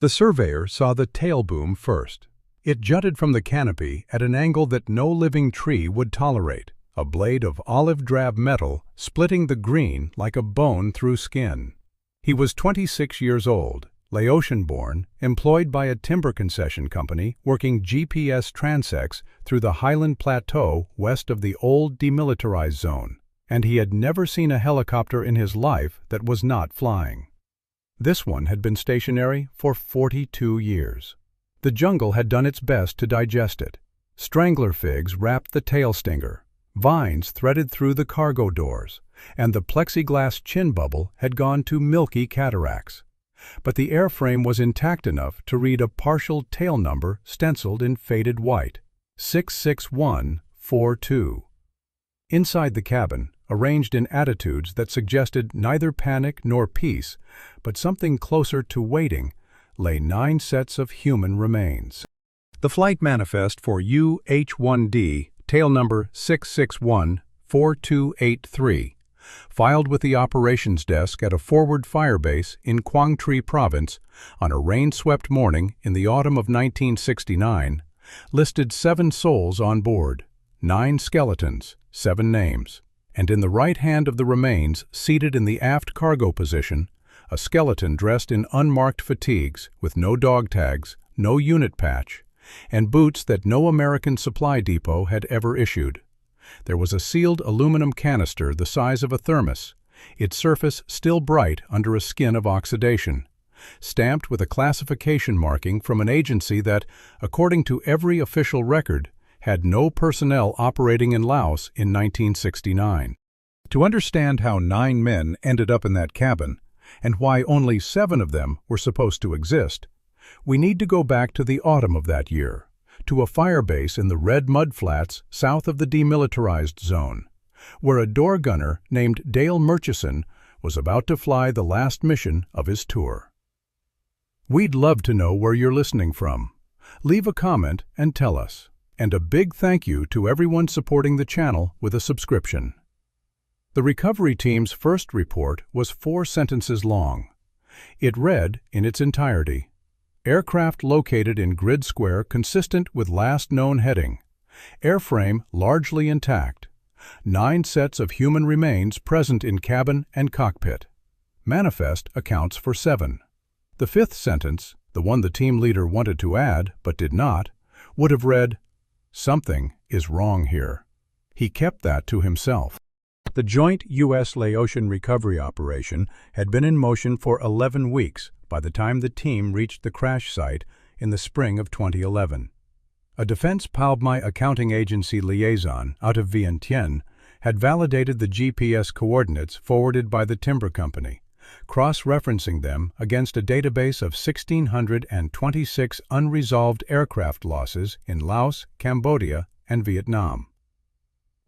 The surveyor saw the tail boom first. It jutted from the canopy at an angle that no living tree would tolerate, a blade of olive-drab metal splitting the green like a bone through skin. He was 26 years old, Laotian-born, employed by a timber concession company working GPS transects through the Highland Plateau west of the old demilitarized zone, and he had never seen a helicopter in his life that was not flying. This one had been stationary for 42 years. The jungle had done its best to digest it. Strangler figs wrapped the tail stinger, vines threaded through the cargo doors, and the plexiglass chin bubble had gone to milky cataracts. But the airframe was intact enough to read a partial tail number stenciled in faded white, 66142. Inside the cabin, arranged in attitudes that suggested neither panic nor peace, but something closer to waiting, lay 9 sets of human remains. The flight manifest for UH-1D, tail number 6614283, filed with the operations desk at a forward fire base in Quang Tri Province on a rain-swept morning in the autumn of 1969, listed 7 souls on board, 9 skeletons, 7 names, and in the right hand of the remains, seated in the aft cargo position, a skeleton dressed in unmarked fatigues with no dog tags, no unit patch, and boots that no American supply depot had ever issued. There was a sealed aluminum canister the size of a thermos, its surface still bright under a skin of oxidation, stamped with a classification marking from an agency that, according to every official record, had no personnel operating in Laos in 1969. To understand how 9 men ended up in that cabin, and why only 7 of them were supposed to exist, we need to go back to the autumn of that year, to a fire base in the red mud flats south of the demilitarized zone, where a door gunner named Dale Murchison was about to fly the last mission of his tour. We'd love to know where you're listening from. Leave a comment and tell us. And a big thank you to everyone supporting the channel with a subscription. The recovery team's first report was 4 sentences long. It read, in its entirety, aircraft located in grid square consistent with last known heading. Airframe largely intact. 9 sets of human remains present in cabin and cockpit. Manifest accounts for 7. The 5th sentence, the one the team leader wanted to add but did not, would have read, something is wrong here. He kept that to himself. The joint U.S.-Laotian recovery operation had been in motion for 11 weeks by the time the team reached the crash site in the spring of 2011. A Defense Palmai accounting agency liaison out of Vientiane had validated the GPS coordinates forwarded by the timber company, cross-referencing them against a database of 1,626 unresolved aircraft losses in Laos, Cambodia, and Vietnam.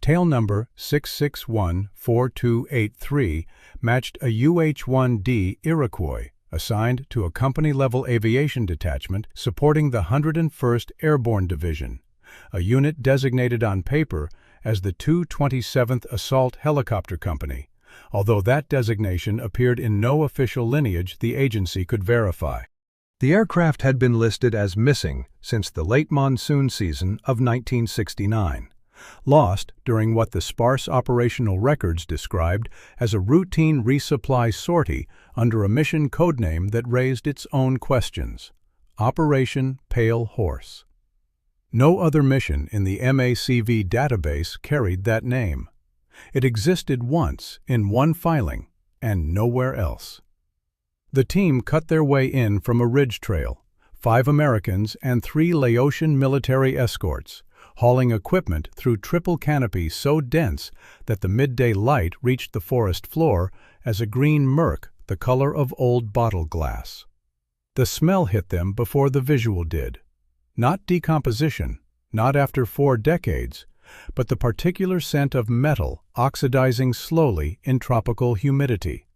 Tail number 6614283 matched a UH-1D Iroquois assigned to a company-level aviation detachment supporting the 101st Airborne Division, a unit designated on paper as the 227th Assault Helicopter Company, although that designation appeared in no official lineage the agency could verify. The aircraft had been listed as missing since the late monsoon season of 1969. Lost during what the sparse operational records described as a routine resupply sortie under a mission codename that raised its own questions, Operation Pale Horse. No other mission in the MACV database carried that name. It existed once in one filing and nowhere else. The team cut their way in from a ridge trail, 5 Americans and 3 Laotian military escorts, hauling equipment through triple canopy so dense that the midday light reached the forest floor as a green murk the color of old bottle glass. The smell hit them before the visual did. Not decomposition, not after 4 decades, but the particular scent of metal oxidizing slowly in tropical humidity.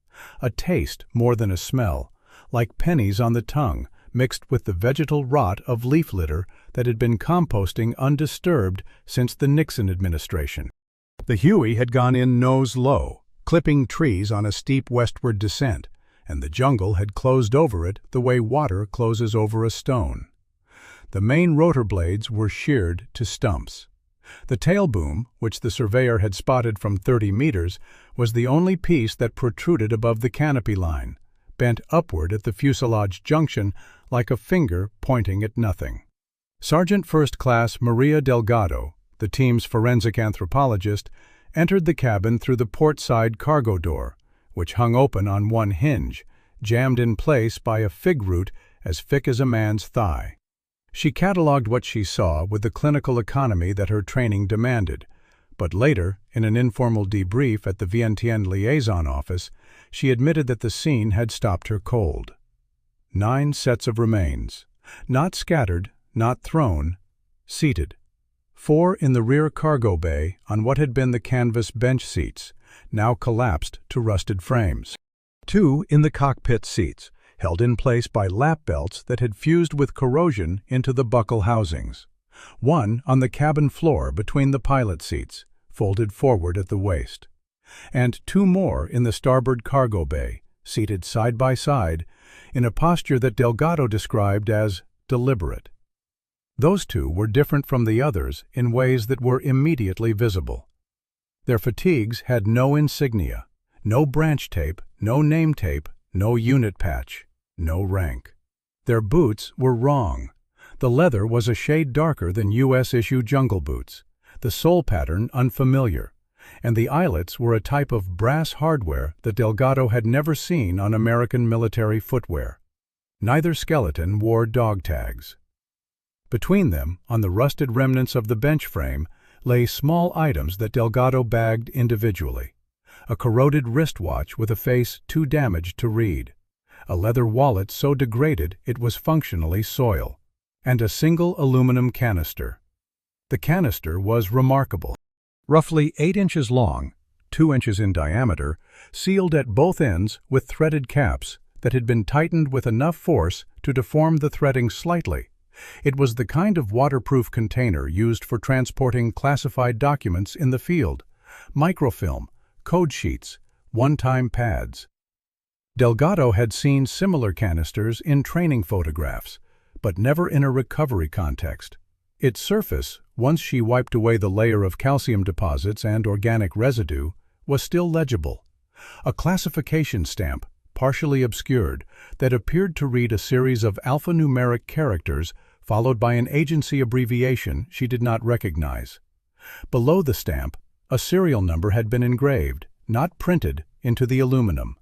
A taste more than a smell, like pennies on the tongue, mixed with the vegetal rot of leaf litter that had been composting undisturbed since the Nixon administration. The Huey had gone in nose low, clipping trees on a steep westward descent, and the jungle had closed over it the way water closes over a stone. The main rotor blades were sheared to stumps. The tail boom, which the surveyor had spotted from 30 meters, was the only piece that protruded above the canopy line, bent upward at the fuselage junction like a finger pointing at nothing. Sergeant First Class Maria Delgado, the team's forensic anthropologist, entered the cabin through the port-side cargo door, which hung open on one hinge, jammed in place by a fig root as thick as a man's thigh. She catalogued what she saw with the clinical economy that her training demanded, but later, in an informal debrief at the Vientiane liaison office, she admitted that the scene had stopped her cold. 9 sets of remains, not scattered, not thrown, seated. 4 in the rear cargo bay on what had been the canvas bench seats, now collapsed to rusted frames. 2 in the cockpit seats, held in place by lap belts that had fused with corrosion into the buckle housings. 1 on the cabin floor between the pilot seats, folded forward at the waist. And 2 more in the starboard cargo bay, seated side by side, in a posture that Delgado described as deliberate. Those 2 were different from the others in ways that were immediately visible. Their fatigues had no insignia, no branch tape, no name tape, no unit patch, no rank. Their boots were wrong. The leather was a shade darker than U.S.-issue jungle boots, the sole pattern unfamiliar, and the eyelets were a type of brass hardware that Delgado had never seen on American military footwear. Neither skeleton wore dog tags. Between them, on the rusted remnants of the bench frame, lay small items that Delgado bagged individually. A corroded wristwatch with a face too damaged to read, a leather wallet so degraded it was functionally soil, and a single aluminum canister. The canister was remarkable. Roughly 8 inches long, 2 inches in diameter, sealed at both ends with threaded caps that had been tightened with enough force to deform the threading slightly. It was the kind of waterproof container used for transporting classified documents in the field, microfilm, code sheets, one-time pads. Delgado had seen similar canisters in training photographs, but never in a recovery context. Its surface, once she wiped away the layer of calcium deposits and organic residue, was still legible. A classification stamp, partially obscured, that appeared to read a series of alphanumeric characters followed by an agency abbreviation she did not recognize. Below the stamp, a serial number had been engraved, not printed, into the aluminum.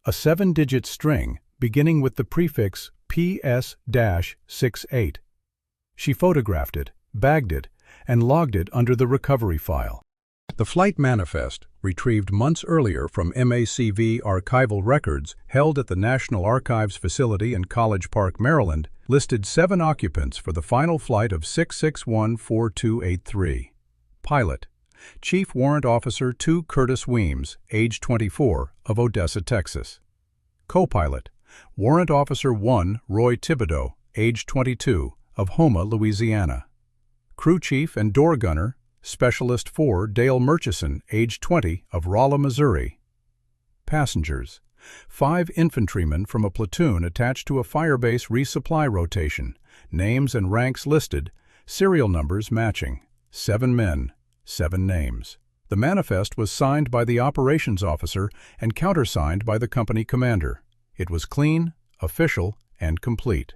A 7-digit string beginning with the prefix PS-68. She photographed it, bagged it, and logged it under the recovery file. The flight manifest, retrieved months earlier from MACV archival records held at the National Archives facility in College Park, Maryland, listed 7 occupants for the final flight of 661-4283. Pilot: Chief Warrant Officer 2 Curtis Weems, age 24, of Odessa, Texas. Co-pilot: Warrant Officer 1 Roy Thibodeau, age 22, of Houma, Louisiana. Crew Chief and Door Gunner: Specialist 4 Dale Murchison, age 20, of Rolla, Missouri. Passengers: 5 infantrymen from a platoon attached to a firebase resupply rotation, names and ranks listed, serial numbers matching. 7 men, 7 names. The manifest was signed by the operations officer and countersigned by the company commander. It was clean, official, and complete.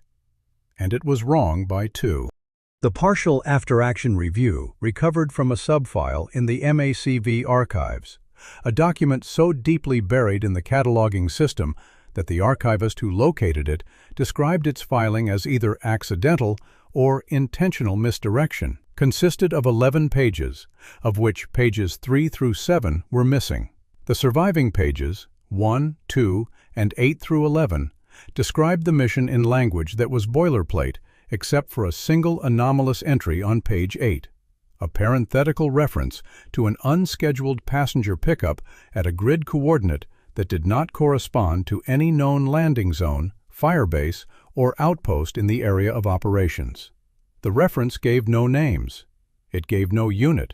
And it was wrong by 2. The partial after-action review recovered from a subfile in the MACV archives, a document so deeply buried in the cataloging system that the archivist who located it described its filing as either accidental or intentional misdirection, consisted of 11 pages, of which pages 3 through 7 were missing. The surviving pages, 1, 2, and 8 through 11, described the mission in language that was boilerplate except for a single anomalous entry on page 8, a parenthetical reference to an unscheduled passenger pickup at a grid coordinate that did not correspond to any known landing zone, firebase, or outpost in the area of operations. The reference gave no names. It gave no unit.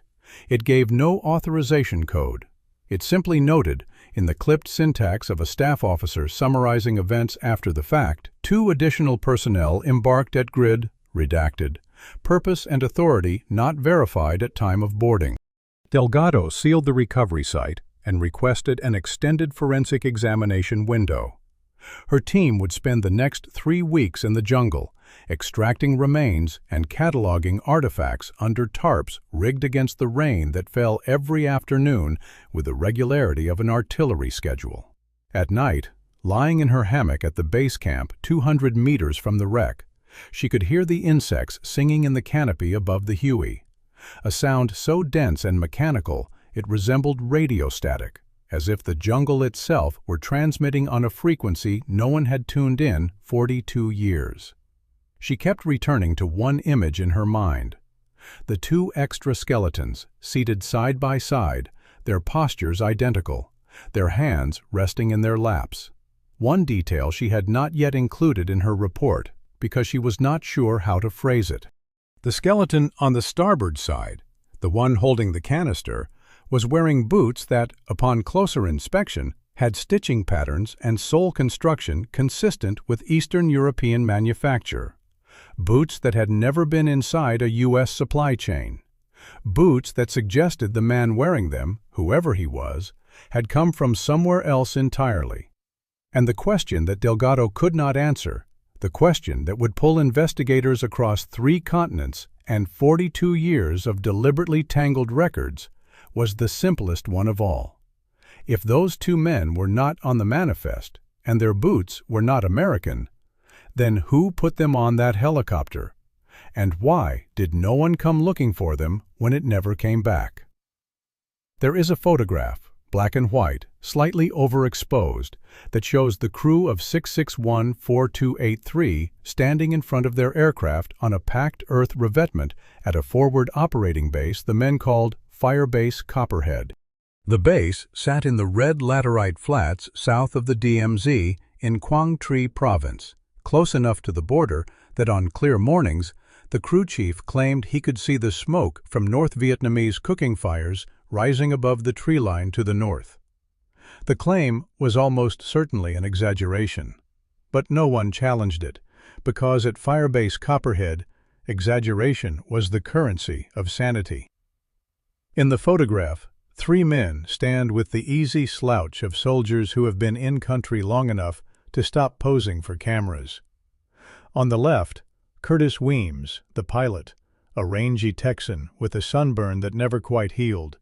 It gave no authorization code. It simply noted, in the clipped syntax of a staff officer summarizing events after the fact, 2 additional personnel embarked at grid, redacted, purpose and authority not verified at time of boarding. Delgado sealed the recovery site and requested an extended forensic examination window. Her team would spend the next 3 weeks in the jungle, extracting remains and cataloging artifacts under tarps rigged against the rain that fell every afternoon with the regularity of an artillery schedule. At night, lying in her hammock at the base camp 200 meters from the wreck, she could hear the insects singing in the canopy above the Huey, a sound so dense and mechanical it resembled radio static, as if the jungle itself were transmitting on a frequency no one had tuned in 42 years. She kept returning to one image in her mind: the 2 extra skeletons, seated side by side, their postures identical, their hands resting in their laps. One detail she had not yet included in her report, because she was not sure how to phrase it. The skeleton on the starboard side, the one holding the canister, was wearing boots that, upon closer inspection, had stitching patterns and sole construction consistent with Eastern European manufacture. Boots that had never been inside a U.S. supply chain. Boots that suggested the man wearing them, whoever he was, had come from somewhere else entirely. And the question that Delgado could not answer, the question that would pull investigators across 3 continents and 42 years of deliberately tangled records, was the simplest one of all. If those 2 men were not on the manifest, and their boots were not American, then who put them on that helicopter? And why did no one come looking for them when it never came back? There is a photograph, black and white, slightly overexposed, that shows the crew of 661-4283 standing in front of their aircraft on a packed earth revetment at a forward operating base the men called Firebase Copperhead. The base sat in the red laterite flats south of the DMZ in Quang Tri Province, close enough to the border that on clear mornings the crew chief claimed he could see the smoke from North Vietnamese cooking fires rising above the tree line to the north. The claim was almost certainly an exaggeration, but no one challenged it, because at Firebase Copperhead, exaggeration was the currency of sanity. In the photograph, 3 men stand with the easy slouch of soldiers who have been in country long enough to stop posing for cameras. On the left, Curtis Weems, the pilot, a rangy Texan with a sunburn that never quite healed,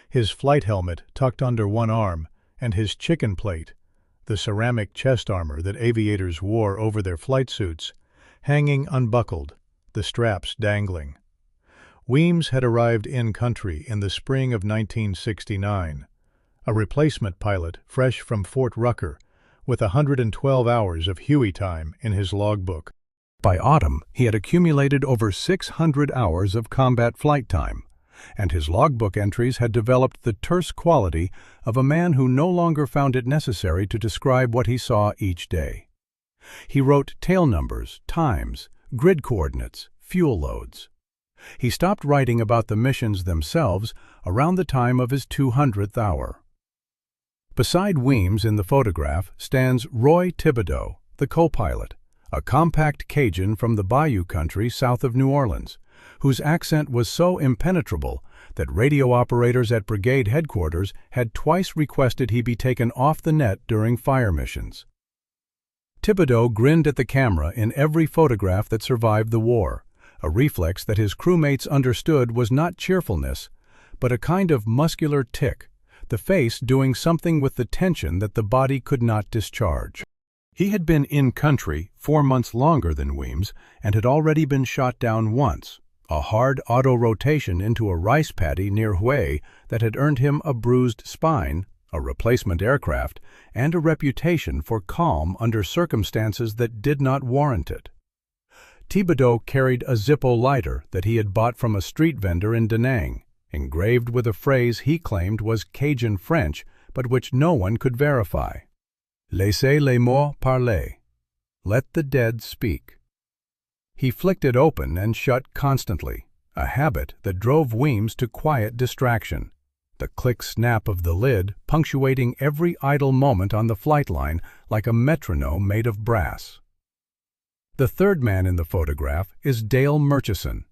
his flight helmet tucked under one arm, and his chicken plate, the ceramic chest armor that aviators wore over their flight suits, hanging unbuckled, the straps dangling. Weems had arrived in country in the spring of 1969, a replacement pilot fresh from Fort Rucker, with 112 hours of Huey time in his logbook. By autumn, he had accumulated over 600 hours of combat flight time, and his logbook entries had developed the terse quality of a man who no longer found it necessary to describe what he saw each day. He wrote tail numbers, times, grid coordinates, fuel loads. He stopped writing about the missions themselves around the time of his 200th hour. Beside Weems in the photograph stands Roy Thibodeau, the co-pilot, a compact Cajun from the Bayou country south of New Orleans, whose accent was so impenetrable that radio operators at brigade headquarters had twice requested he be taken off the net during fire missions. Thibodeau grinned at the camera in every photograph that survived the war, a reflex that his crewmates understood was not cheerfulness, but a kind of muscular tic, the face doing something with the tension that the body could not discharge. He had been in country 4 months longer than Weems and had already been shot down once, a hard auto-rotation into a rice paddy near Hue that had earned him a bruised spine, a replacement aircraft, and a reputation for calm under circumstances that did not warrant it. Thibodeau carried a Zippo lighter that he had bought from a street vendor in Da Nang, engraved with a phrase he claimed was Cajun French, but which no one could verify. Laissez les morts parler. Let the dead speak. He flicked it open and shut constantly, a habit that drove Weems to quiet distraction. the click-snap of the lid punctuating every idle moment on the flight line like a metronome made of brass. The third man in the photograph is Dale Murchison.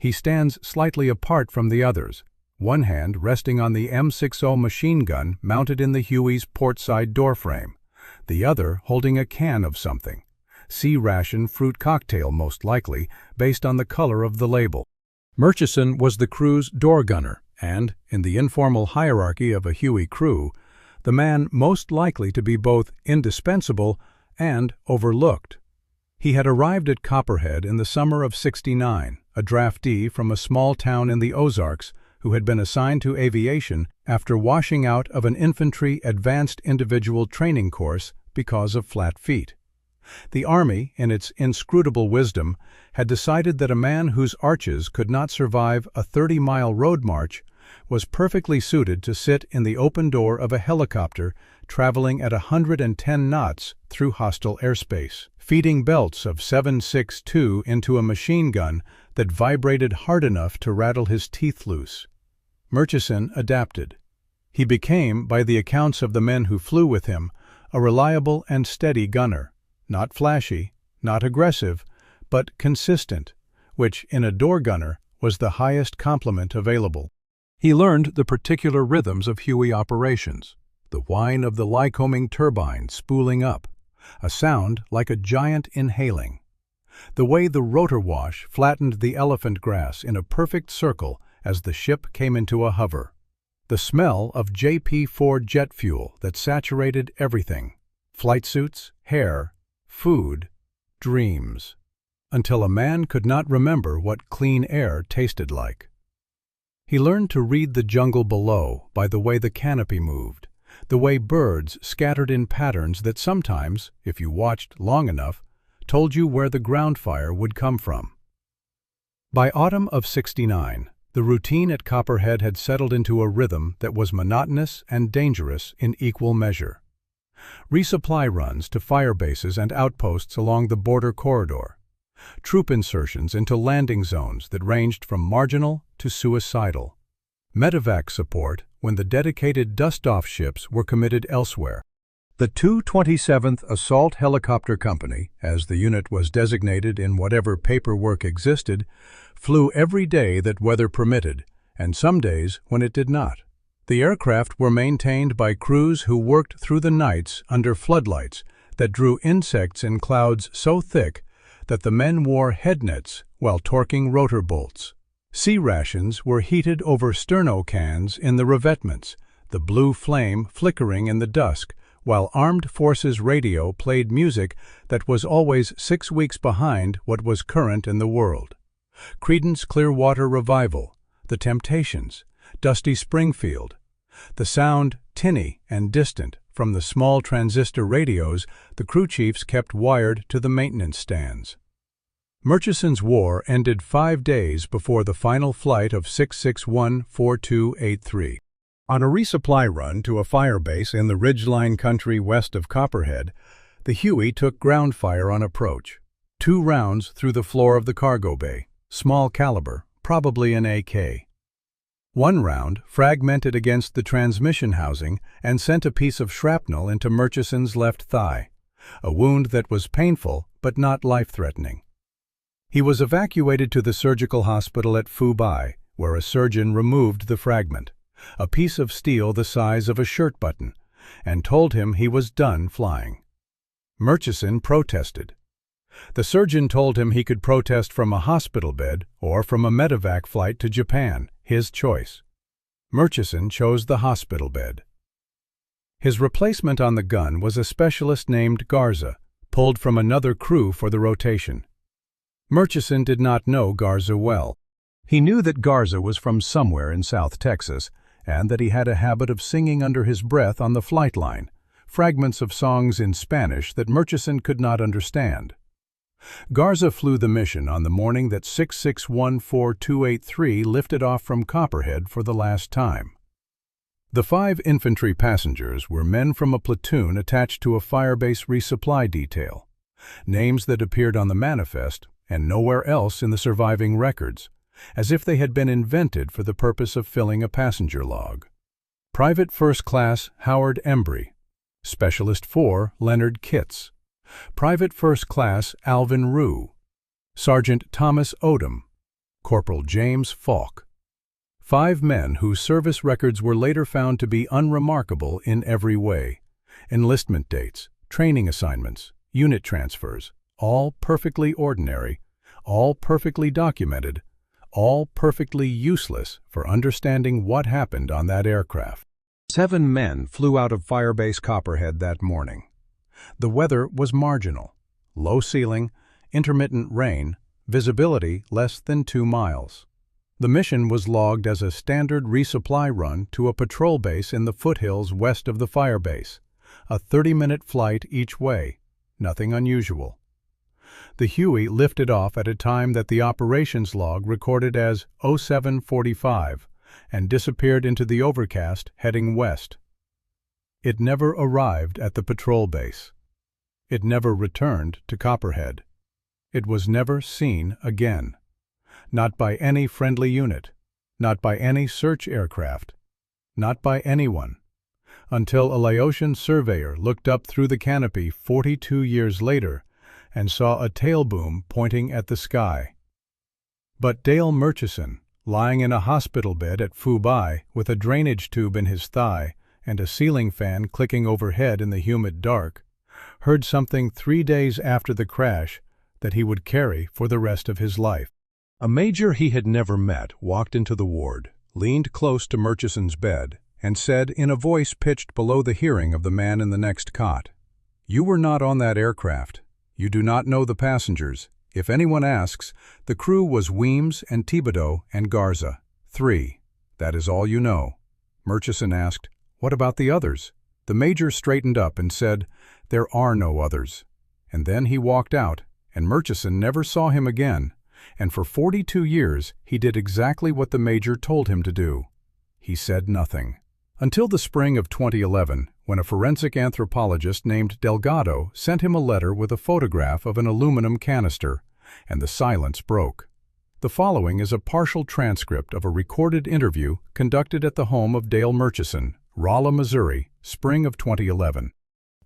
He stands slightly apart from the others, one hand resting on the M60 machine gun mounted in the Huey's portside doorframe, the other holding a can of something. Sea-ration fruit cocktail most likely, based on the color of the label. Murchison was the crew's door gunner and, in the informal hierarchy of a Huey crew, the man most likely to be both indispensable and overlooked. He had arrived at Copperhead in the summer of '69, a draftee from a small town in the Ozarks who had been assigned to aviation after washing out of an infantry advanced individual training course because of flat feet. The Army, in its inscrutable wisdom, had decided that a man whose arches could not survive a 30-mile road march was perfectly suited to sit in the open door of a helicopter traveling at 110 knots through hostile airspace, feeding belts of 7.62 into a machine gun that vibrated hard enough to rattle his teeth loose. Murchison adapted. He became, by the accounts of the men who flew with him, a reliable and steady gunner. Not flashy, not aggressive, but consistent, which, in a door gunner, was the highest compliment available. He learned the particular rhythms of Huey operations, the whine of the Lycoming turbine spooling up, a sound like a giant inhaling, the way the rotor wash flattened the elephant grass in a perfect circle as the ship came into a hover, the smell of JP4 jet fuel that saturated everything, flight suits, hair, food, dreams, until a man could not remember what clean air tasted like. He learned to read the jungle below by the way the canopy moved, the way birds scattered in patterns that sometimes, if you watched long enough, told you where the ground fire would come from. By autumn of '69, the routine at Copperhead had settled into a rhythm that was monotonous and dangerous in equal measure. Resupply runs to fire bases and outposts along the border corridor, troop insertions into landing zones that ranged from marginal to suicidal, medevac support when the dedicated dust-off ships were committed elsewhere. The 227th Assault Helicopter Company, as the unit was designated in whatever paperwork existed, flew every day that weather permitted, and some days when it did not. The aircraft were maintained by crews who worked through the nights under floodlights that drew insects in clouds so thick that the men wore head nets while torquing rotor bolts. Sea rations were heated over sterno cans in the revetments, the blue flame flickering in the dusk, while Armed Forces radio played music that was always 6 weeks behind what was current in the world. Creedence Clearwater Revival, The Temptations, Dusty Springfield. The sound, tinny and distant, from the small transistor radios the crew chiefs kept wired to the maintenance stands. Murchison's war ended 5 days before the final flight of 661-4283. On a resupply run to a fire base in the ridgeline country west of Copperhead, the Huey took ground fire on approach. 2 rounds through the floor of the cargo bay, small caliber, probably an AK. 1 round fragmented against the transmission housing and sent a piece of shrapnel into Murchison's left thigh, a wound that was painful but not life-threatening. He was evacuated to the surgical hospital at Phu Bai, where a surgeon removed the fragment, a piece of steel the size of a shirt button, and told him he was done flying. Murchison protested. The surgeon told him he could protest from a hospital bed or from a medevac flight to Japan, his choice. Murchison chose the hospital bed. His replacement on the gun was a specialist named Garza, pulled from another crew for the rotation. Murchison did not know Garza well. He knew that Garza was from somewhere in South Texas, and that he had a habit of singing under his breath on the flight line, fragments of songs in Spanish that Murchison could not understand. Garza flew the mission on the morning that 661-4283 lifted off from Copperhead for the last time. The 5 infantry passengers were men from a platoon attached to a firebase resupply detail, names that appeared on the manifest and nowhere else in the surviving records, as if they had been invented for the purpose of filling a passenger log. Private First Class Howard Embry, Specialist 4 Leonard Kitts, Private First Class Alvin Rue, Sergeant Thomas Odom, Corporal James Falk. 5 men whose service records were later found to be unremarkable in every way. Enlistment dates, training assignments, unit transfers, all perfectly ordinary, all perfectly documented, all perfectly useless for understanding what happened on that aircraft. 7 men flew out of Firebase Copperhead that morning. The weather was marginal. Low ceiling, intermittent rain, visibility less than 2 miles. The mission was logged as a standard resupply run to a patrol base in the foothills west of the firebase, a 30-minute flight each way, nothing unusual. The Huey lifted off at a time that the operations log recorded as 07:45 and disappeared into the overcast heading west. It never arrived at the patrol base. It never returned to Copperhead. It was never seen again. Not by any friendly unit, not by any search aircraft, not by anyone, until a Laotian surveyor looked up through the canopy 42 years later and saw a tail boom pointing at the sky. But Dale Murchison, lying in a hospital bed at Phu Bai with a drainage tube in his thigh and a ceiling fan clicking overhead in the humid dark, heard something 3 days after the crash that he would carry for the rest of his life. A major he had never met walked into the ward, leaned close to Murchison's bed, and said in a voice pitched below the hearing of the man in the next cot, "You were not on that aircraft. You do not know the passengers. If anyone asks, the crew was Weems and Thibodeau and Garza. 3. That is all you know." Murchison asked, "What about the others?" The major straightened up and said, "There are no others." And then he walked out, and Murchison never saw him again. And for 42 years, he did exactly what the major told him to do. He said nothing. Until the spring of 2011, when a forensic anthropologist named Delgado sent him a letter with a photograph of an aluminum canister, and the silence broke. The following is a partial transcript of a recorded interview conducted at the home of Dale Murchison, Rolla, Missouri, spring of 2011.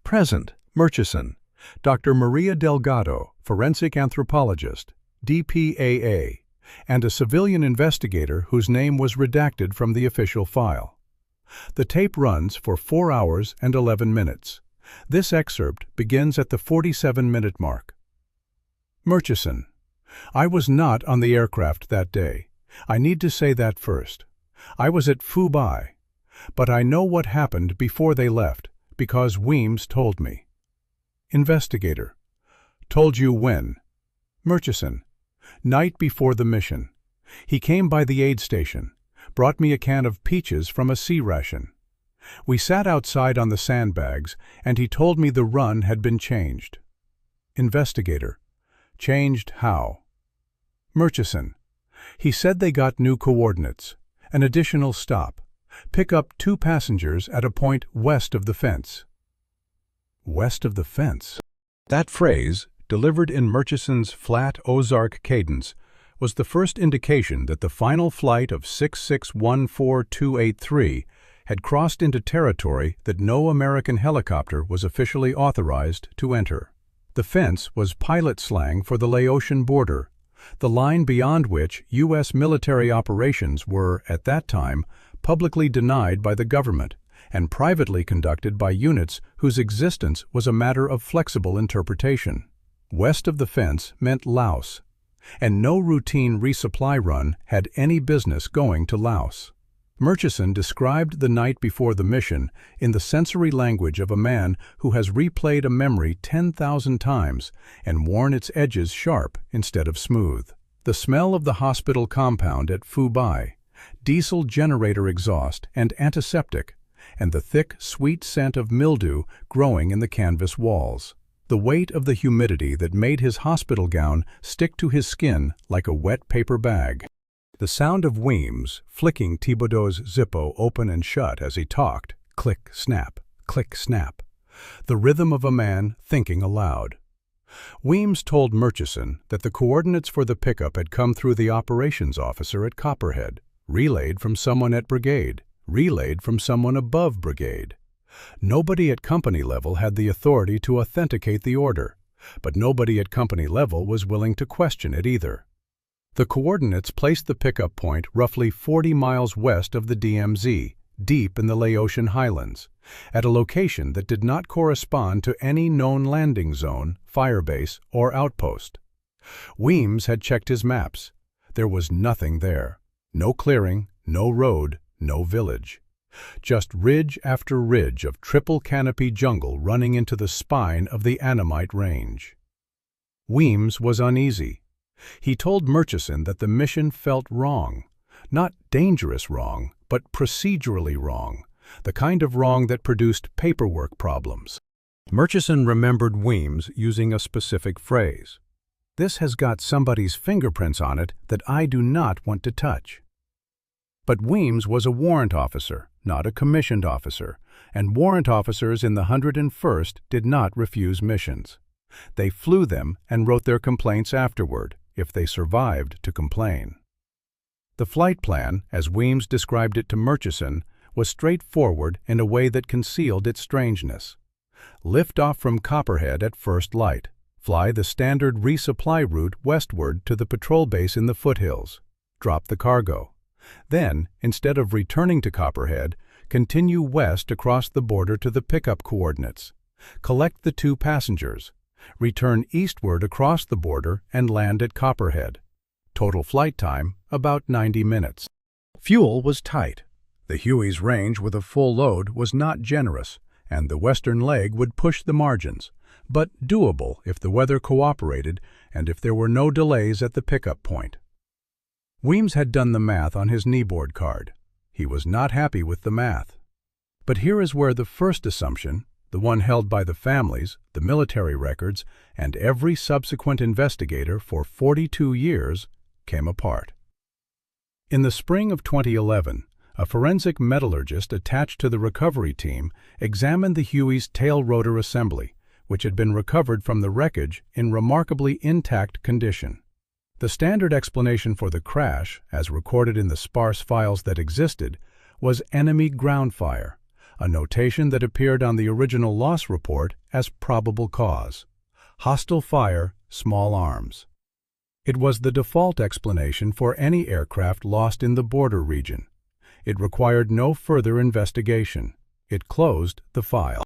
Present, Murchison, Dr. Maria Delgado, forensic anthropologist, DPAA, and a civilian investigator whose name was redacted from the official file. The tape runs for 4 hours and 11 minutes. This excerpt begins at the 47-minute mark. Murchison: I was not on the aircraft that day. I need to say that first. I was at Phu Bai, but I know what happened before they left because Weems told me. Investigator: Told you when? Murchison: Night before the mission. He came by the aid station, brought me a can of peaches from a sea ration. We sat outside on the sandbags, and he told me the run had been changed. Investigator: Changed how? Murchison: He said they got new coordinates, an additional stop, pick up 2 passengers at a point west of the fence. West of the fence? That phrase, delivered in Murchison's flat Ozark cadence, was the first indication that the final flight of 6614283 had crossed into territory that no American helicopter was officially authorized to enter. The fence was pilot slang for the Laotian border, the line beyond which U.S. military operations were, at that time, publicly denied by the government and privately conducted by units whose existence was a matter of flexible interpretation. West of the fence meant Laos, and no routine resupply run had any business going to Laos. Murchison described the night before the mission in the sensory language of a man who has replayed a memory 10,000 times and worn its edges sharp instead of smooth. The smell of the hospital compound at Phu Bai, diesel generator exhaust and antiseptic, and the thick, sweet scent of mildew growing in the canvas walls. The weight of the humidity that made his hospital gown stick to his skin like a wet paper bag. The sound of Weems flicking Thibodeau's Zippo open and shut as he talked, click, snap, click, snap. The rhythm of a man thinking aloud. Weems told Murchison that the coordinates for the pickup had come through the operations officer at Copperhead, relayed from someone at Brigade, relayed from someone above brigade. Nobody at company level had the authority to authenticate the order, but nobody at company level was willing to question it either. The coordinates placed the pickup point roughly 40 miles west of the DMZ, deep in the Laotian highlands, at a location that did not correspond to any known landing zone, firebase, or outpost. Weems had checked his maps. There was nothing there. No clearing, no road, no village. Just ridge after ridge of triple canopy jungle running into the spine of the Annamite Range. Weems was uneasy. He told Murchison that the mission felt wrong. Not dangerous wrong, but procedurally wrong, the kind of wrong that produced paperwork problems. Murchison remembered Weems using a specific phrase. "This has got somebody's fingerprints on it that I do not want to touch." But Weems was a warrant officer, not a commissioned officer, and warrant officers in the 101st did not refuse missions. They flew them and wrote their complaints afterward, if they survived to complain. The flight plan, as Weems described it to Murchison, was straightforward in a way that concealed its strangeness. Lift off from Copperhead at first light. Fly the standard resupply route westward to the patrol base in the foothills. Drop the cargo. Then, instead of returning to Copperhead, continue west across the border to the pickup coordinates. Collect the 2 passengers. Return eastward across the border and land at Copperhead. Total flight time, about 90 minutes. Fuel was tight. The Huey's range with a full load was not generous, and the western leg would push the margins, but doable if the weather cooperated and if there were no delays at the pickup point. Weems had done the math on his kneeboard card. He was not happy with the math. But here is where the first assumption, the one held by the families, the military records, and every subsequent investigator for 42 years, came apart. In the spring of 2011, a forensic metallurgist attached to the recovery team examined the Huey's tail rotor assembly, which had been recovered from the wreckage in remarkably intact condition. The standard explanation for the crash, as recorded in the sparse files that existed, was enemy ground fire, a notation that appeared on the original loss report as probable cause. Hostile fire, small arms. It was the default explanation for any aircraft lost in the border region. It required no further investigation. It closed the file.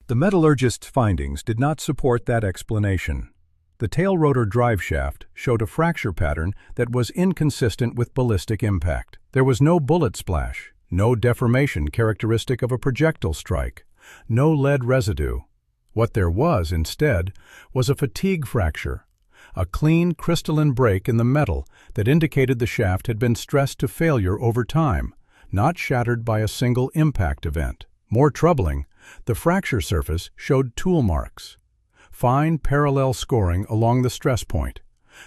The metallurgist's findings did not support that explanation. The tail rotor drive shaft showed a fracture pattern that was inconsistent with ballistic impact. There was no bullet splash, no deformation characteristic of a projectile strike, no lead residue. What there was, instead, was a fatigue fracture, a clean crystalline break in the metal that indicated the shaft had been stressed to failure over time, not shattered by a single impact event. More troubling, the fracture surface showed tool marks. Fine parallel scoring along the stress point,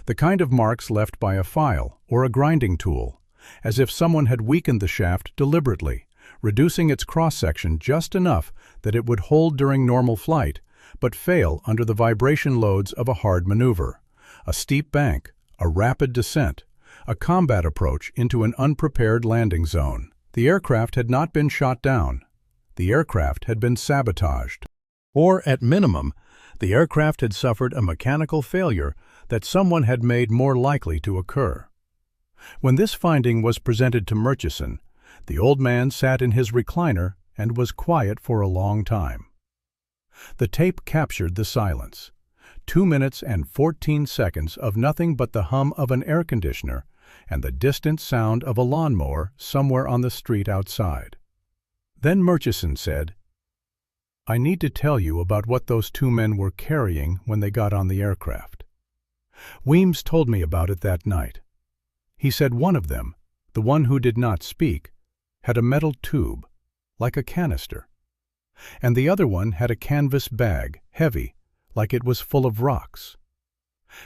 the kind of marks left by a file or a grinding tool, as if someone had weakened the shaft deliberately, reducing its cross-section just enough that it would hold during normal flight, but fail under the vibration loads of a hard maneuver, a steep bank, a rapid descent, a combat approach into an unprepared landing zone. The aircraft had not been shot down. The aircraft had been sabotaged. Or, at minimum, the aircraft had suffered a mechanical failure that someone had made more likely to occur. When this finding was presented to Murchison, the old man sat in his recliner and was quiet for a long time. The tape captured the silence. 2 minutes and 14 seconds of nothing but the hum of an air conditioner and the distant sound of a lawnmower somewhere on the street outside. Then Murchison said, "I need to tell you about what those 2 men were carrying when they got on the aircraft." Weems told me about it that night. He said one of them, the one who did not speak, had a metal tube, like a canister, and the other one had a canvas bag, heavy, like it was full of rocks.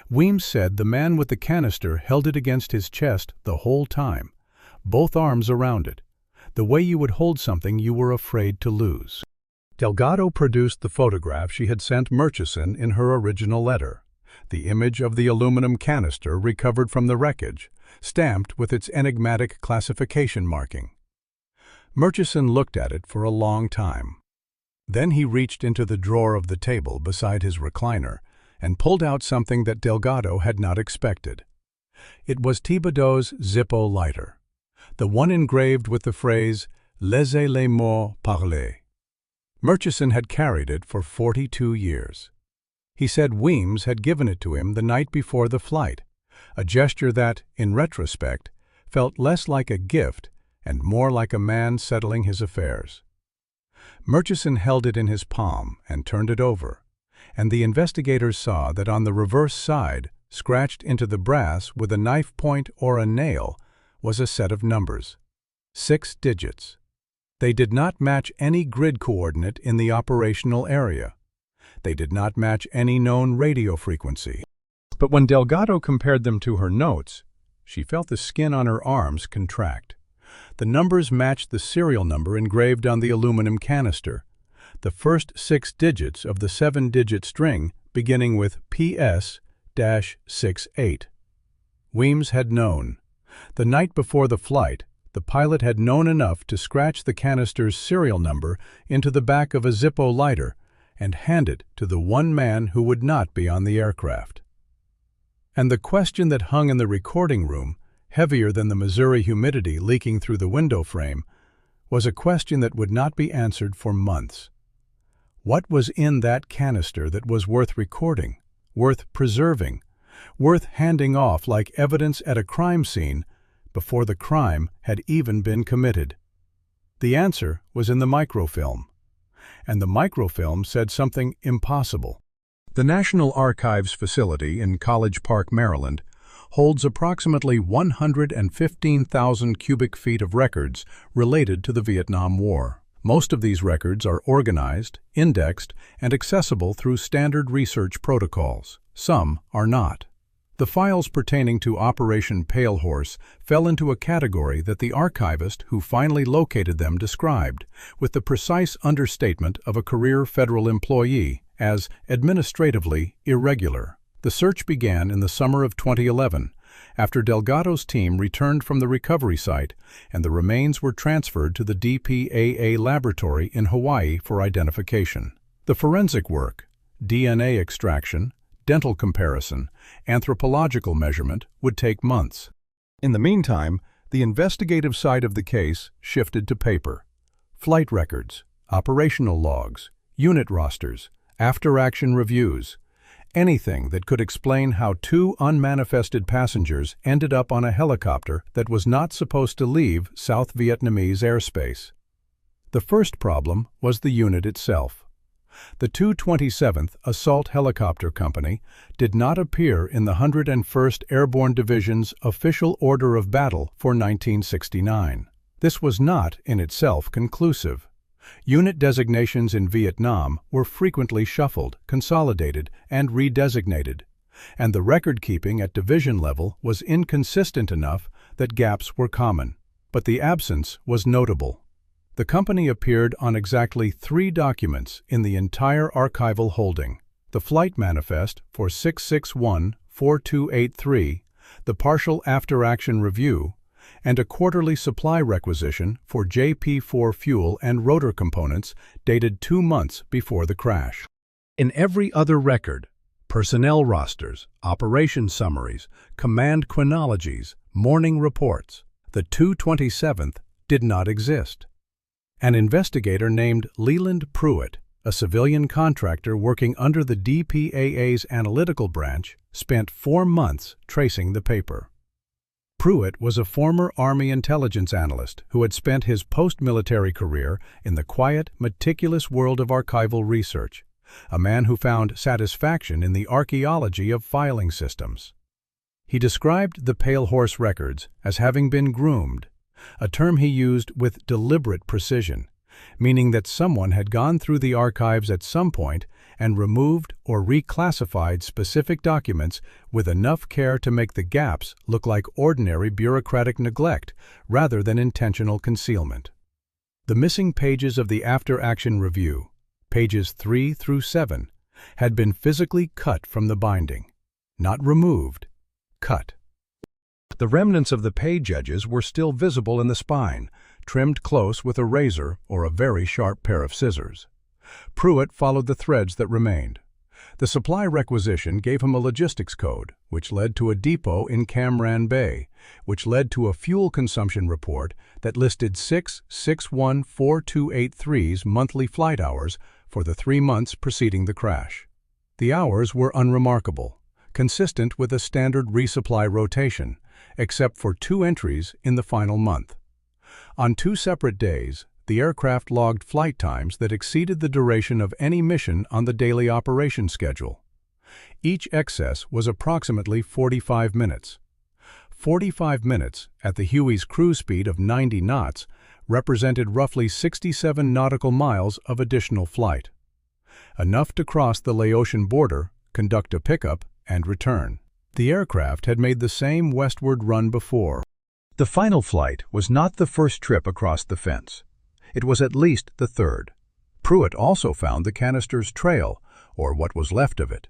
Weems said the man with the canister held it against his chest the whole time, both arms around it, the way you would hold something you were afraid to lose. Delgado produced the photograph she had sent Murchison in her original letter, the image of the aluminum canister recovered from the wreckage, stamped with its enigmatic classification marking. Murchison looked at it for a long time. Then he reached into the drawer of the table beside his recliner and pulled out something that Delgado had not expected. It was Thibodeau's Zippo lighter, the one engraved with the phrase, "Laissez les morts parler." Murchison had carried it for 42 years. He said Weems had given it to him the night before the flight, a gesture that, in retrospect, felt less like a gift and more like a man settling his affairs. Murchison held it in his palm and turned it over, and the investigators saw that on the reverse side, scratched into the brass with a knife point or a nail, was a set of numbers. 6 digits. They did not match any grid coordinate in the operational area. They did not match any known radio frequency. But when Delgado compared them to her notes, she felt the skin on her arms contract. The numbers matched the serial number engraved on the aluminum canister, the first 6 digits of the 7-digit string beginning with PS-68. Weems had known. The night before the flight, the pilot had known enough to scratch the canister's serial number into the back of a Zippo lighter and hand it to the one man who would not be on the aircraft. And the question that hung in the recording room, heavier than the Missouri humidity leaking through the window frame, was a question that would not be answered for months. What was in that canister that was worth recording, worth preserving, worth handing off like evidence at a crime scene before the crime had even been committed? The answer was in the microfilm. And the microfilm said something impossible. The National Archives facility in College Park, Maryland, holds approximately 115,000 cubic feet of records related to the Vietnam War. Most of these records are organized, indexed, and accessible through standard research protocols. Some are not. The files pertaining to Operation Pale Horse fell into a category that the archivist who finally located them described, with the precise understatement of a career federal employee, as administratively irregular. The search began in the summer of 2011, after Delgado's team returned from the recovery site and the remains were transferred to the DPAA laboratory in Hawaii for identification. The forensic work, DNA extraction, dental comparison, anthropological measurement would take months. In the meantime, the investigative side of the case shifted to paper. Flight records, operational logs, unit rosters, after-action reviews, anything that could explain how 2 unmanifested passengers ended up on a helicopter that was not supposed to leave South Vietnamese airspace. The first problem was the unit itself. The 227th Assault Helicopter Company did not appear in the 101st Airborne Division's official order of battle for 1969. This was not in itself conclusive. Unit designations in Vietnam were frequently shuffled, consolidated, and redesignated, and the record-keeping at division level was inconsistent enough that gaps were common. But the absence was notable. The company appeared on exactly 3 documents in the entire archival holding: the flight manifest for 661-4283, the partial after-action review, and a quarterly supply requisition for JP4 fuel and rotor components dated 2 months before the crash. In every other record, personnel rosters, operation summaries, command chronologies, morning reports, the 227th did not exist. An investigator named Leland Pruitt, a civilian contractor working under the DPAA's analytical branch, spent 4 months tracing the paper. Pruitt was a former Army intelligence analyst who had spent his post-military career in the quiet, meticulous world of archival research, a man who found satisfaction in the archaeology of filing systems. He described the Pale Horse records as having been groomed, a term he used with deliberate precision, meaning that someone had gone through the archives at some point and removed or reclassified specific documents with enough care to make the gaps look like ordinary bureaucratic neglect rather than intentional concealment. The missing pages of the after-action review, pages 3 through 7, had been physically cut from the binding. Not removed, cut. The remnants of the page edges were still visible in the spine, trimmed close with a razor or a very sharp pair of scissors. Pruitt followed the threads that remained. The supply requisition gave him a logistics code, which led to a depot in Cam Ranh Bay, which led to a fuel consumption report that listed 6614283's monthly flight hours for the 3 months preceding the crash. The hours were unremarkable, consistent with a standard resupply rotation, except for 2 entries in the final month. On 2 separate days, the aircraft logged flight times that exceeded the duration of any mission on the daily operation schedule. Each excess was approximately 45 minutes. 45 minutes, at the Huey's cruise speed of 90 knots, represented roughly 67 nautical miles of additional flight. Enough to cross the Laotian border, conduct a pickup, and return. The aircraft had made the same westward run before. The final flight was not the first trip across the fence. It was at least the 3rd. Pruitt also found the canister's trail, or what was left of it.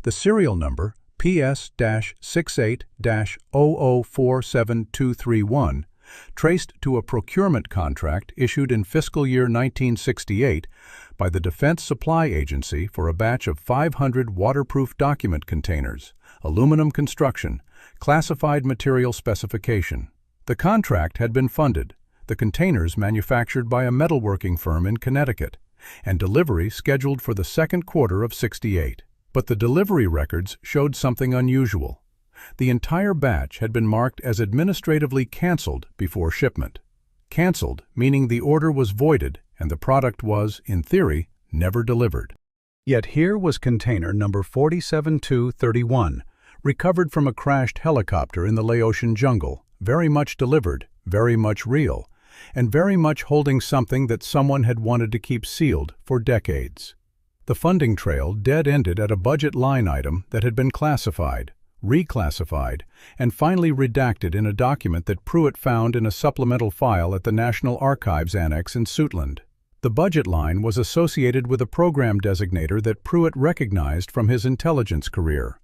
The serial number, PS-68-00472231, traced to a procurement contract issued in fiscal year 1968 by the Defense Supply Agency for a batch of 500 waterproof document containers, aluminum construction, classified material specification. The contract had been funded, the containers manufactured by a metalworking firm in Connecticut, and delivery scheduled for the 2nd quarter of '68. But the delivery records showed something unusual. The entire batch had been marked as administratively canceled before shipment. Canceled, meaning the order was voided and the product was, in theory, never delivered. Yet here was container number 47231, recovered from a crashed helicopter in the Laotian jungle, very much delivered, very much real, and very much holding something that someone had wanted to keep sealed for decades. The funding trail dead-ended at a budget line item that had been classified, reclassified, and finally redacted in a document that Pruitt found in a supplemental file at the National Archives Annex in Suitland. The budget line was associated with a program designator that Pruitt recognized from his intelligence career,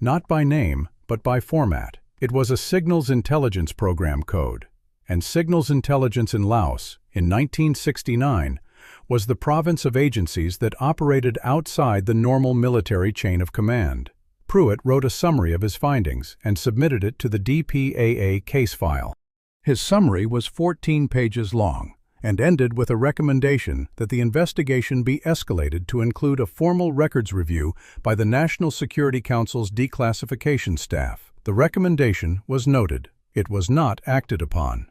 not by name, but by format. It was a Signals Intelligence Program code, and Signals Intelligence in Laos, in 1969, was the province of agencies that operated outside the normal military chain of command. Pruitt wrote a summary of his findings and submitted it to the DPAA case file. His summary was 14 pages long and ended with a recommendation that the investigation be escalated to include a formal records review by the National Security Council's declassification staff. The recommendation was noted. It was not acted upon.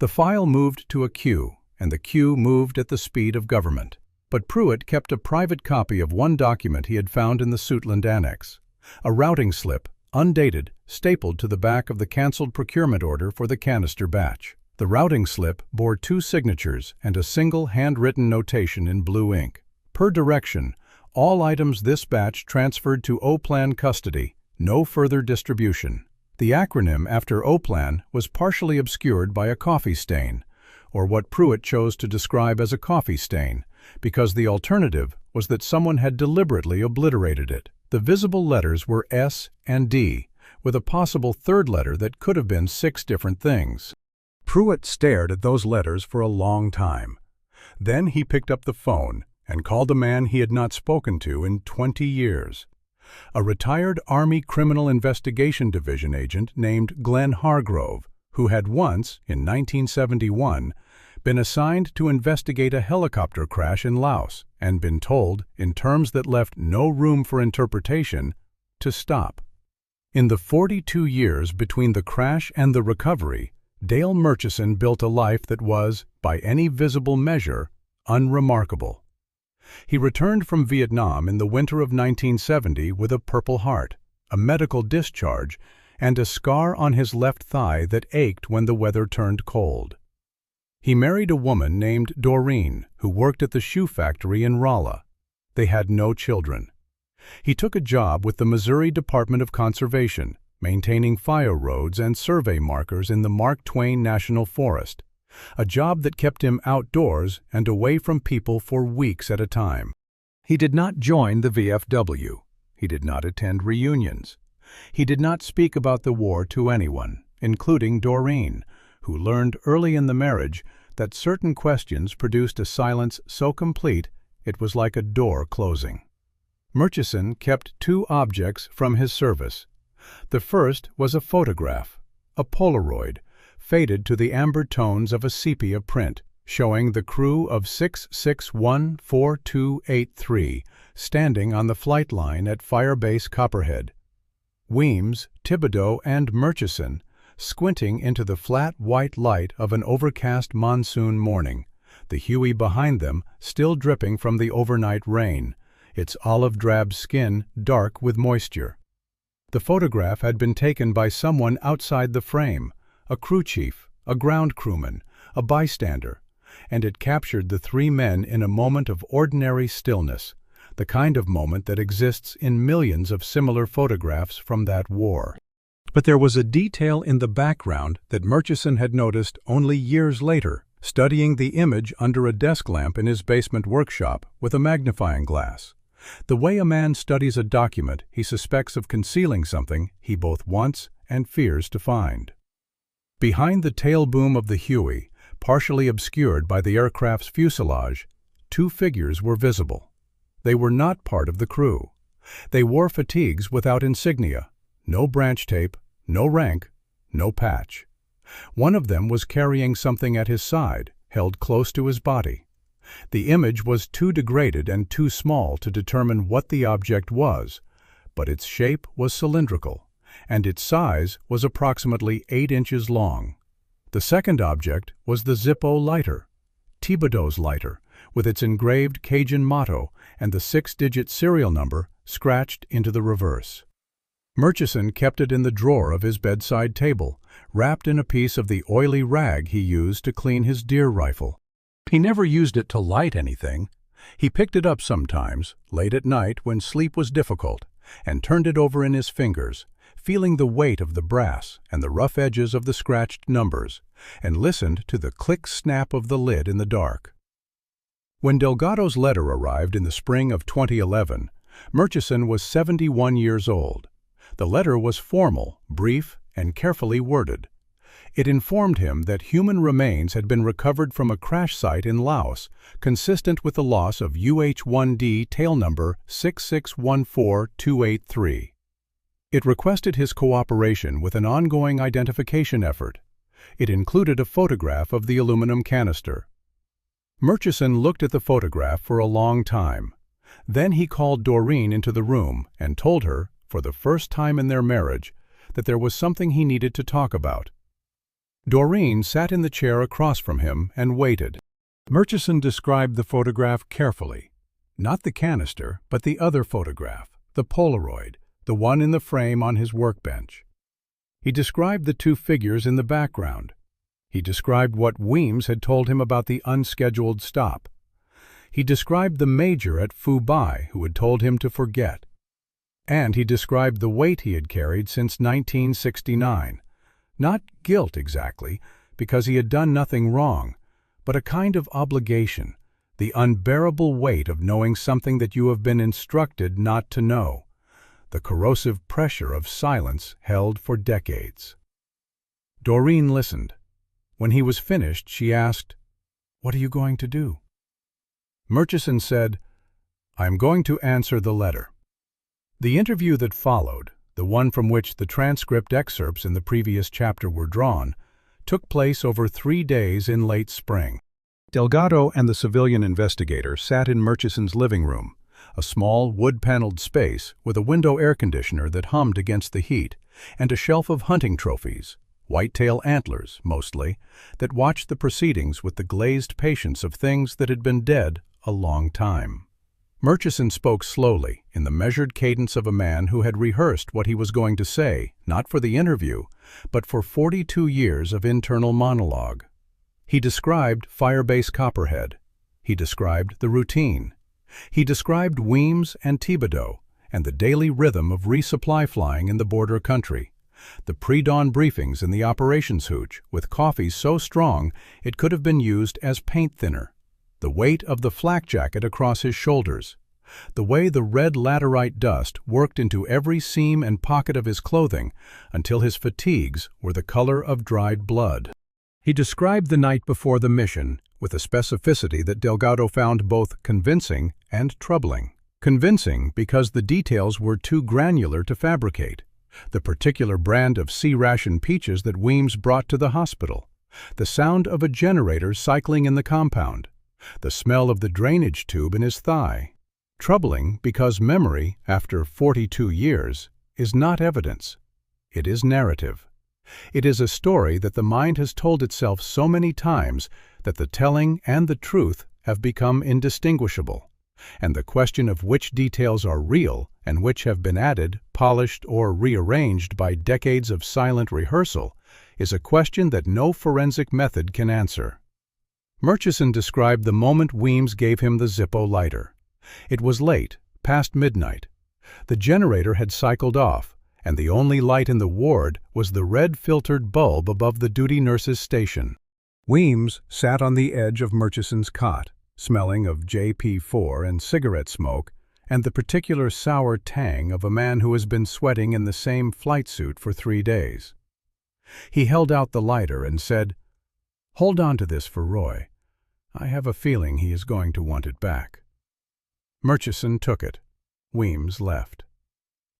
The file moved to a queue, and the queue moved at the speed of government. But Pruitt kept a private copy of one document he had found in the Suitland Annex, a routing slip, undated, stapled to the back of the canceled procurement order for the canister batch. The routing slip bore 2 signatures and a single handwritten notation in blue ink. Per direction, all items this batch transferred to O-Plan custody, no further distribution. The acronym after O-Plan was partially obscured by a coffee stain, or what Pruitt chose to describe as a coffee stain, because the alternative was that someone had deliberately obliterated it. The visible letters were S and D, with a possible 3rd letter that could have been 6 different things. Pruitt stared at those letters for a long time. Then he picked up the phone and called a man he had not spoken to in 20 years. A retired Army Criminal Investigation Division agent named Glenn Hargrove, who had once, in 1971, been assigned to investigate a helicopter crash in Laos and been told, in terms that left no room for interpretation, to stop. In the 42 years between the crash and the recovery, Dale Murchison built a life that was, by any visible measure, unremarkable. He returned from Vietnam in the winter of 1970 with a Purple Heart, a medical discharge, and a scar on his left thigh that ached when the weather turned cold. He married a woman named Doreen, who worked at the shoe factory in Rolla. They had no children. He took a job with the Missouri Department of Conservation, maintaining fire roads and survey markers in the Mark Twain National Forest, a job that kept him outdoors and away from people for weeks at a time. He did not join the VFW. He did not attend reunions. He did not speak about the war to anyone. including Doreen, who learned early in the marriage that certain questions produced a silence so complete it was like a door closing. Murchison kept two objects from his service. The first was a photograph, a Polaroid, faded to the amber tones of a sepia print, showing the crew of 6614283 standing on the flight line at Firebase Copperhead. Weems, Thibodeau, and Murchison, squinting into the flat white light of an overcast monsoon morning, the Huey behind them still dripping from the overnight rain, its olive-drab skin dark with moisture. The photograph had been taken by someone outside the frame, a crew chief, a ground crewman, a bystander, and it captured the three men in a moment of ordinary stillness, the kind of moment that exists in millions of similar photographs from that war. But there was a detail in the background that Murchison had noticed only years later, studying the image under a desk lamp in his basement workshop with a magnifying glass. The way a man studies a document he suspects of concealing something he both wants and fears to find. Behind the tail boom of the Huey, partially obscured by the aircraft's fuselage, two figures were visible. They were not part of the crew. They wore fatigues without insignia, no branch tape, no rank, no patch. One of them was carrying something at his side, held close to his body. The image was too degraded and too small to determine what the object was, but its shape was cylindrical, and its size was approximately 8 inches long. The second object was the Zippo lighter, Thibodeau's lighter, with its engraved Cajun motto and the 6-digit serial number scratched into the reverse. Murchison kept it in the drawer of his bedside table, wrapped in a piece of the oily rag he used to clean his deer rifle. He never used it to light anything. He picked it up sometimes, late at night when sleep was difficult, and turned it over in his fingers, feeling the weight of the brass and the rough edges of the scratched numbers, and listened to the click-snap of the lid in the dark. When Delgado's letter arrived in the spring of 2011, Murchison was 71 years old. The letter was formal, brief, and carefully worded. It informed him that human remains had been recovered from a crash site in Laos, consistent with the loss of UH-1D tail number 6614283. It requested his cooperation with an ongoing identification effort. It included a photograph of the aluminum canister. Murchison looked at the photograph for a long time. Then he called Doreen into the room and told her, for the first time in their marriage, that there was something he needed to talk about. Doreen sat in the chair across from him and waited. Murchison described the photograph carefully. Not the canister, but the other photograph, the Polaroid, the one in the frame on his workbench. He described the two figures in the background. He described what Weems had told him about the unscheduled stop. He described the major at Phu Bai who had told him to forget. And he described the weight he had carried since 1969. Not guilt exactly, because he had done nothing wrong, but a kind of obligation, the unbearable weight of knowing something that you have been instructed not to know, the corrosive pressure of silence held for decades. Doreen listened. When he was finished, she asked, "What are you going to do?" Murchison said, "I am going to answer the letter." The interview that followed, the one from which the transcript excerpts in the previous chapter were drawn, took place over 3 days in late spring. Delgado and the civilian investigator sat in Murchison's living room, a small wood-paneled space with a window air conditioner that hummed against the heat, and a shelf of hunting trophies, whitetail antlers, mostly, that watched the proceedings with the glazed patience of things that had been dead a long time. Murchison spoke slowly, in the measured cadence of a man who had rehearsed what he was going to say, not for the interview, but for 42 years of internal monologue. He described Firebase Copperhead. He described the routine. He described Weems and Thibodeau and the daily rhythm of resupply flying in the border country, the pre-dawn briefings in the operations hooch with coffee so strong it could have been used as paint thinner, the weight of the flak jacket across his shoulders, The way the red laterite dust worked into every seam and pocket of his clothing until his fatigues were the color of dried blood. He described the night before the mission with a specificity that Delgado found both convincing and troubling. Convincing because the details were too granular to fabricate. The particular brand of sea-ration peaches that Weems brought to the hospital, the sound of a generator cycling in the compound, the smell of the drainage tube in his thigh. Troubling because memory, after 42 years, is not evidence. It is narrative. It is a story that the mind has told itself so many times that the telling and the truth have become indistinguishable, and the question of which details are real and which have been added, polished, or rearranged by decades of silent rehearsal is a question that no forensic method can answer. Murchison described the moment Weems gave him the Zippo lighter. It was late, past midnight. The generator had cycled off, and the only light in the ward was the red-filtered bulb above the duty nurse's station. Weems sat on the edge of Murchison's cot, smelling of JP4 and cigarette smoke and the particular sour tang of a man who has been sweating in the same flight suit for 3 days. He held out the lighter and said, "Hold on to this for Roy. I have a feeling he is going to want it back." Murchison took it. Weems left.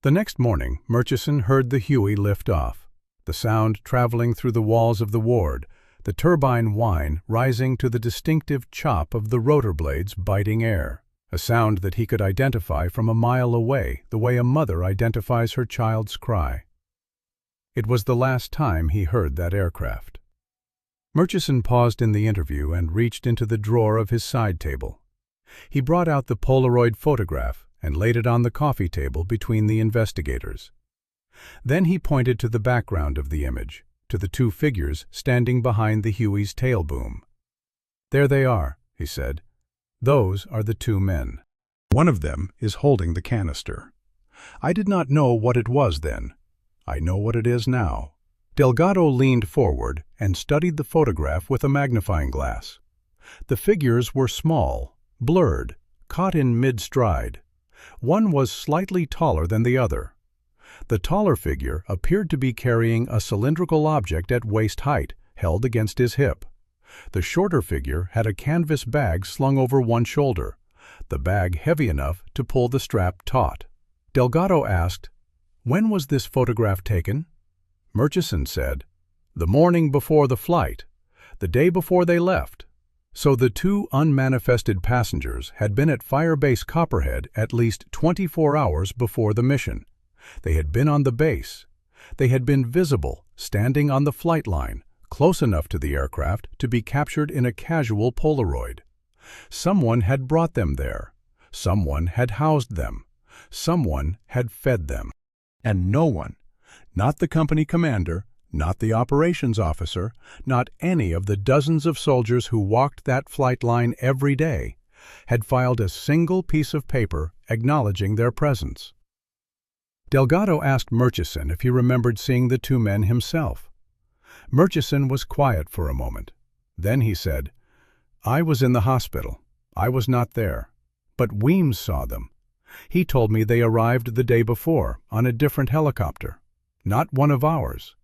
The next morning, Murchison heard the Huey lift off, the sound traveling through the walls of the ward, the turbine whine rising to the distinctive chop of the rotor blades biting air, a sound that he could identify from a mile away, the way a mother identifies her child's cry. It was the last time he heard that aircraft. Murchison paused in the interview and reached into the drawer of his side table. He brought out the Polaroid photograph and laid it on the coffee table between the investigators. Then he pointed to the background of the image, to the 2 figures standing behind the Huey's tail boom. "There they are," he said. "Those are the 2 men. One of them is holding the canister. I did not know what it was then. I know what it is now." Delgado leaned forward and studied the photograph with a magnifying glass. The figures were small, blurred, caught in mid-stride. One was slightly taller than the other. The taller figure appeared to be carrying a cylindrical object at waist height, held against his hip. The shorter figure had a canvas bag slung over one shoulder, the bag heavy enough to pull the strap taut. Delgado asked, "When was this photograph taken?" Murchison said, "The morning before the flight, the day before they left." So the 2 unmanifested passengers had been at Firebase Copperhead at least 24 hours before the mission. They had been on the base. They had been visible, standing on the flight line, close enough to the aircraft to be captured in a casual Polaroid. Someone had brought them there. Someone had housed them. Someone had fed them. And no one, not the company commander, not the operations officer, not any of the dozens of soldiers who walked that flight line every day, had filed a single piece of paper acknowledging their presence. Delgado asked Murchison if he remembered seeing the 2 men himself. Murchison was quiet for a moment. Then he said, "I was in the hospital. I was not there. But Weems saw them. He told me they arrived the day before on a different helicopter, not one of ours.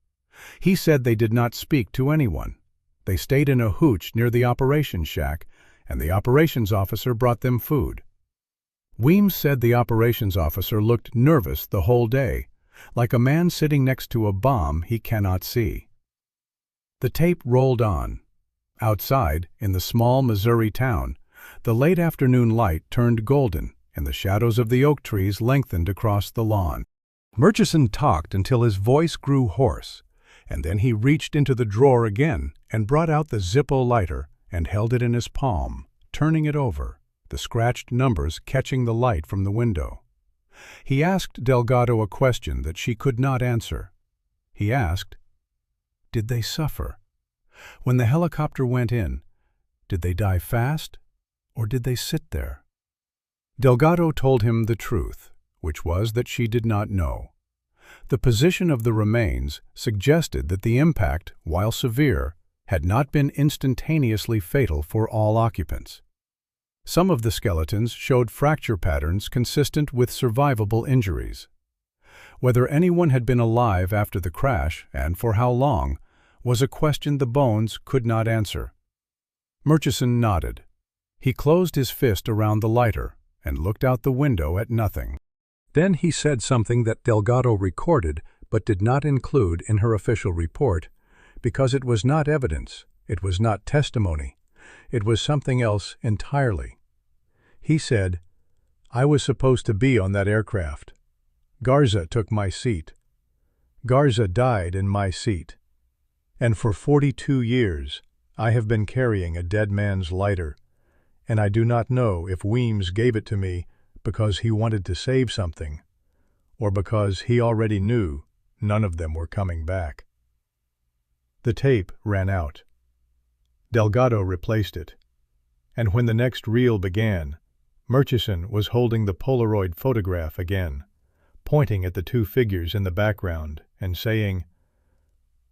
He said they did not speak to anyone. They stayed in a hooch near the operations shack, and the operations officer brought them food." Weems said the operations officer looked nervous the whole day, like a man sitting next to a bomb he cannot see. The tape rolled on. Outside, in the small Missouri town, the late afternoon light turned golden, and the shadows of the oak trees lengthened across the lawn. Murchison talked until his voice grew hoarse, and then he reached into the drawer again and brought out the Zippo lighter and held it in his palm, turning it over, the scratched numbers catching the light from the window. He asked Delgado a question that she could not answer. He asked, "Did they suffer? When the helicopter went in, did they die fast, or did they sit there?" Delgado told him the truth, which was that she did not know. The position of the remains suggested that the impact, while severe, had not been instantaneously fatal for all occupants. Some of the skeletons showed fracture patterns consistent with survivable injuries. Whether anyone had been alive after the crash, and for how long, was a question the bones could not answer. Murchison nodded. He closed his fist around the lighter and looked out the window at nothing. Then he said something that Delgado recorded but did not include in her official report, because it was not evidence, it was not testimony, it was something else entirely. He said, "I was supposed to be on that aircraft. Garza took my seat. Garza died in my seat. And for 42 years, I have been carrying a dead man's lighter, and I do not know if Weems gave it to me because he wanted to save something, or because he already knew none of them were coming back." The tape ran out. Delgado replaced it, and when the next reel began, Murchison was holding the Polaroid photograph again, pointing at the two figures in the background and saying,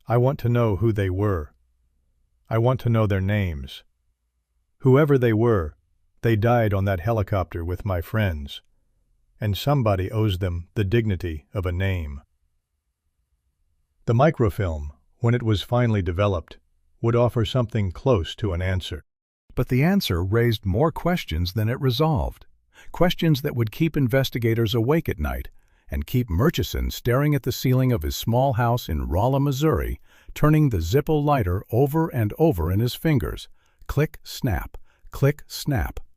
"I want to know who they were. I want to know their names. Whoever they were, they died on that helicopter with my friends, and somebody owes them the dignity of a name." The microfilm, when it was finally developed, would offer something close to an answer. But the answer raised more questions than it resolved, questions that would keep investigators awake at night and keep Murchison staring at the ceiling of his small house in Rolla, Missouri, turning the Zippo lighter over and over in his fingers, click, snap,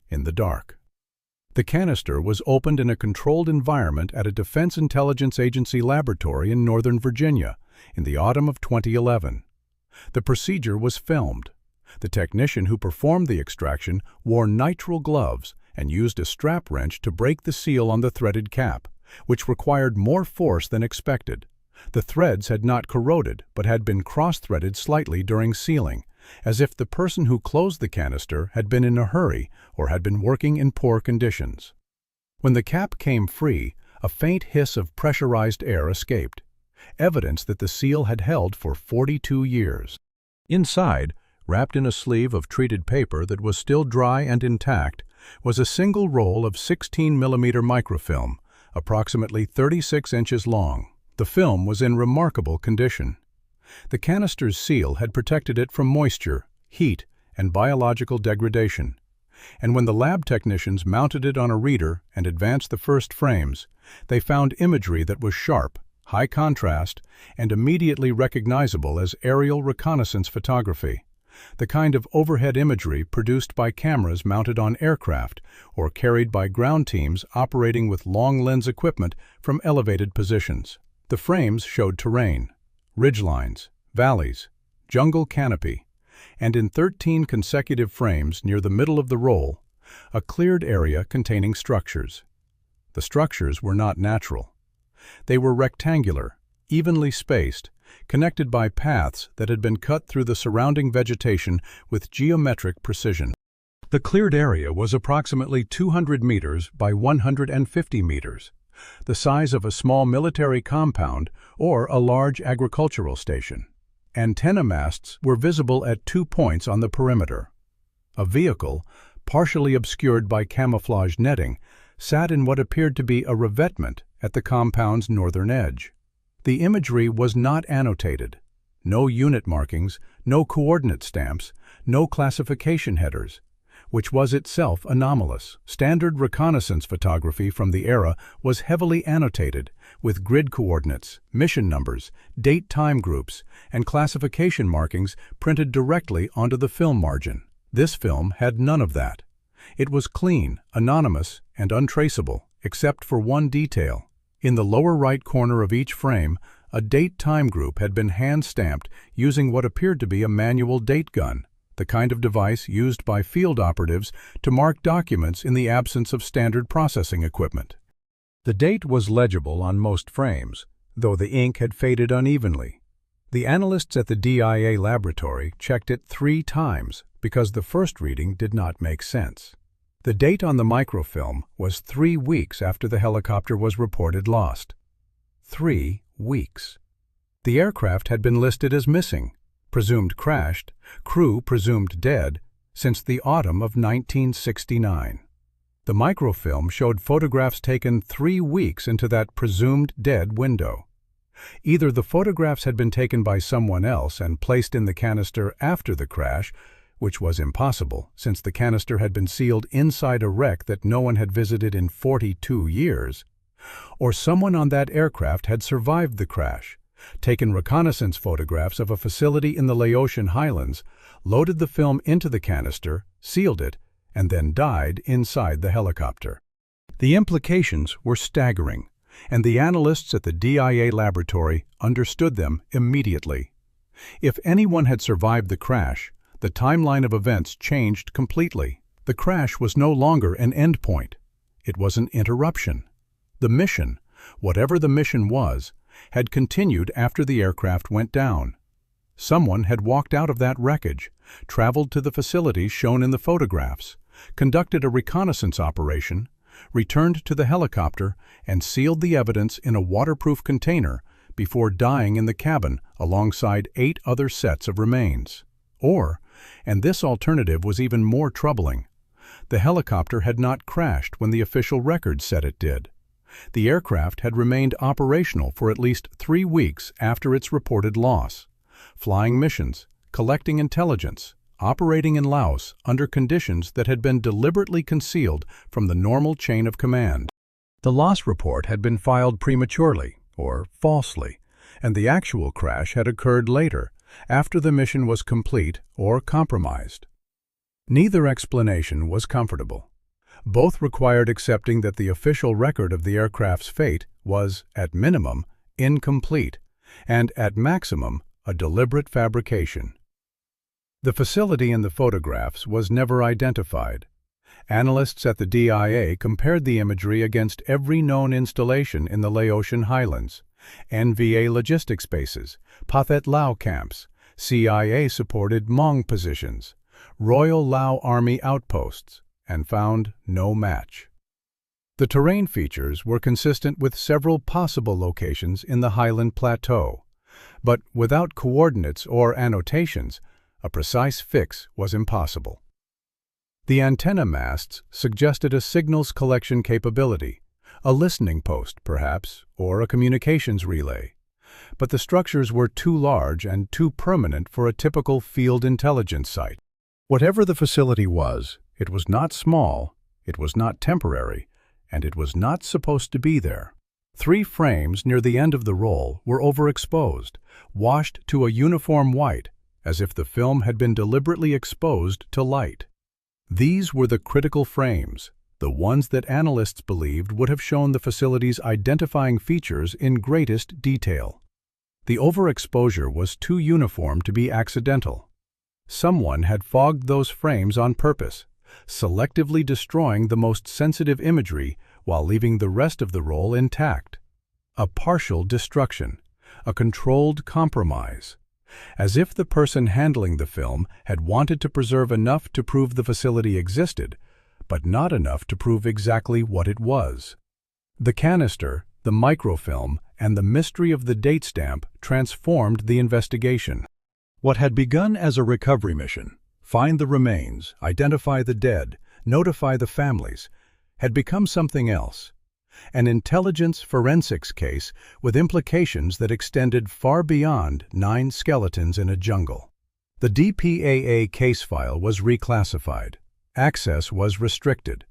in the dark. The canister was opened in a controlled environment at a Defense Intelligence Agency laboratory in Northern Virginia in the autumn of 2011. The procedure was filmed. The technician who performed the extraction wore nitrile gloves and used a strap wrench to break the seal on the threaded cap, which required more force than expected. The threads had not corroded but had been cross-threaded slightly during sealing, as if the person who closed the canister had been in a hurry or had been working in poor conditions. When the cap came free, a faint hiss of pressurized air escaped, evidence that the seal had held for 42 years. Inside, wrapped in a sleeve of treated paper that was still dry and intact, was a single roll of 16mm microfilm, approximately 36 inches long. The film was in remarkable condition. The canister's seal had protected it from moisture, heat, and biological degradation. And when the lab technicians mounted it on a reader and advanced the first frames, they found imagery that was sharp, high contrast, and immediately recognizable as aerial reconnaissance photography, the kind of overhead imagery produced by cameras mounted on aircraft or carried by ground teams operating with long lens equipment from elevated positions. The frames showed terrain, ridgelines, valleys, jungle canopy, and in 13 consecutive frames near the middle of the roll, a cleared area containing structures. The structures were not natural. They were rectangular, evenly spaced, connected by paths that had been cut through the surrounding vegetation with geometric precision. The cleared area was approximately 200 meters by 150 meters, the size of a small military compound or a large agricultural station. Antenna masts were visible at 2 points on the perimeter. A vehicle, partially obscured by camouflage netting, sat in what appeared to be a revetment at the compound's northern edge. The imagery was not annotated. No unit markings, no coordinate stamps, no classification headers, which was itself anomalous. Standard reconnaissance photography from the era was heavily annotated, with grid coordinates, mission numbers, date time groups, and classification markings printed directly onto the film margin. This film had none of that. It was clean, anonymous, and untraceable, except for one detail. In the lower right corner of each frame, a date time group had been hand-stamped using what appeared to be a manual date gun, the kind of device used by field operatives to mark documents in the absence of standard processing equipment. The date was legible on most frames, though the ink had faded unevenly. The analysts at the DIA laboratory checked it 3 times because the first reading did not make sense. The date on the microfilm was 3 weeks after the helicopter was reported lost. 3 weeks. The aircraft had been listed as missing, presumed crashed, crew presumed dead, since the autumn of 1969. The microfilm showed photographs taken 3 weeks into that presumed dead window. Either the photographs had been taken by someone else and placed in the canister after the crash, which was impossible since the canister had been sealed inside a wreck that no one had visited in 42 years, or someone on that aircraft had survived the crash, taken reconnaissance photographs of a facility in the Laotian highlands, loaded the film into the canister, sealed it, and then died inside the helicopter. The implications were staggering, and the analysts at the DIA laboratory understood them immediately. If anyone had survived the crash, the timeline of events changed completely. The crash was no longer an endpoint. It was an interruption. The mission, whatever the mission was, had continued after the aircraft went down. Someone had walked out of that wreckage, traveled to the facilities shown in the photographs, conducted a reconnaissance operation, returned to the helicopter, and sealed the evidence in a waterproof container before dying in the cabin alongside 8 other sets of remains. Or, and this alternative was even more troubling, the helicopter had not crashed when the official record said it did. The aircraft had remained operational for at least 3 weeks after its reported loss, flying missions, collecting intelligence, operating in Laos under conditions that had been deliberately concealed from the normal chain of command. The loss report had been filed prematurely, or falsely, and the actual crash had occurred later, after the mission was complete or compromised. Neither explanation was comfortable. Both required accepting that the official record of the aircraft's fate was, at minimum, incomplete, and at maximum, a deliberate fabrication. The facility in the photographs was never identified. Analysts at the DIA compared the imagery against every known installation in the Laotian highlands, NVA logistics bases, Pathet Lao camps, CIA-supported Hmong positions, Royal Lao Army outposts, and found no match. The terrain features were consistent with several possible locations in the Highland Plateau, but without coordinates or annotations, a precise fix was impossible. The antenna masts suggested a signals collection capability, a listening post, perhaps, or a communications relay. But the structures were too large and too permanent for a typical field intelligence site. Whatever the facility was, it was not small, it was not temporary, and it was not supposed to be there. 3 frames near the end of the roll were overexposed, washed to a uniform white, as if the film had been deliberately exposed to light. These were the critical frames, the ones that analysts believed would have shown the facility's identifying features in greatest detail. The overexposure was too uniform to be accidental. Someone had fogged those frames on purpose, selectively destroying the most sensitive imagery while leaving the rest of the roll intact. A partial destruction, a controlled compromise. As if the person handling the film had wanted to preserve enough to prove the facility existed, but not enough to prove exactly what it was. The canister, the microfilm, and the mystery of the date stamp transformed the investigation. What had begun as a recovery mission, find the remains, identify the dead, notify the families, had become something else. An intelligence forensics case with implications that extended far beyond 9 skeletons in a jungle. The DPAA case file was reclassified. Access was restricted.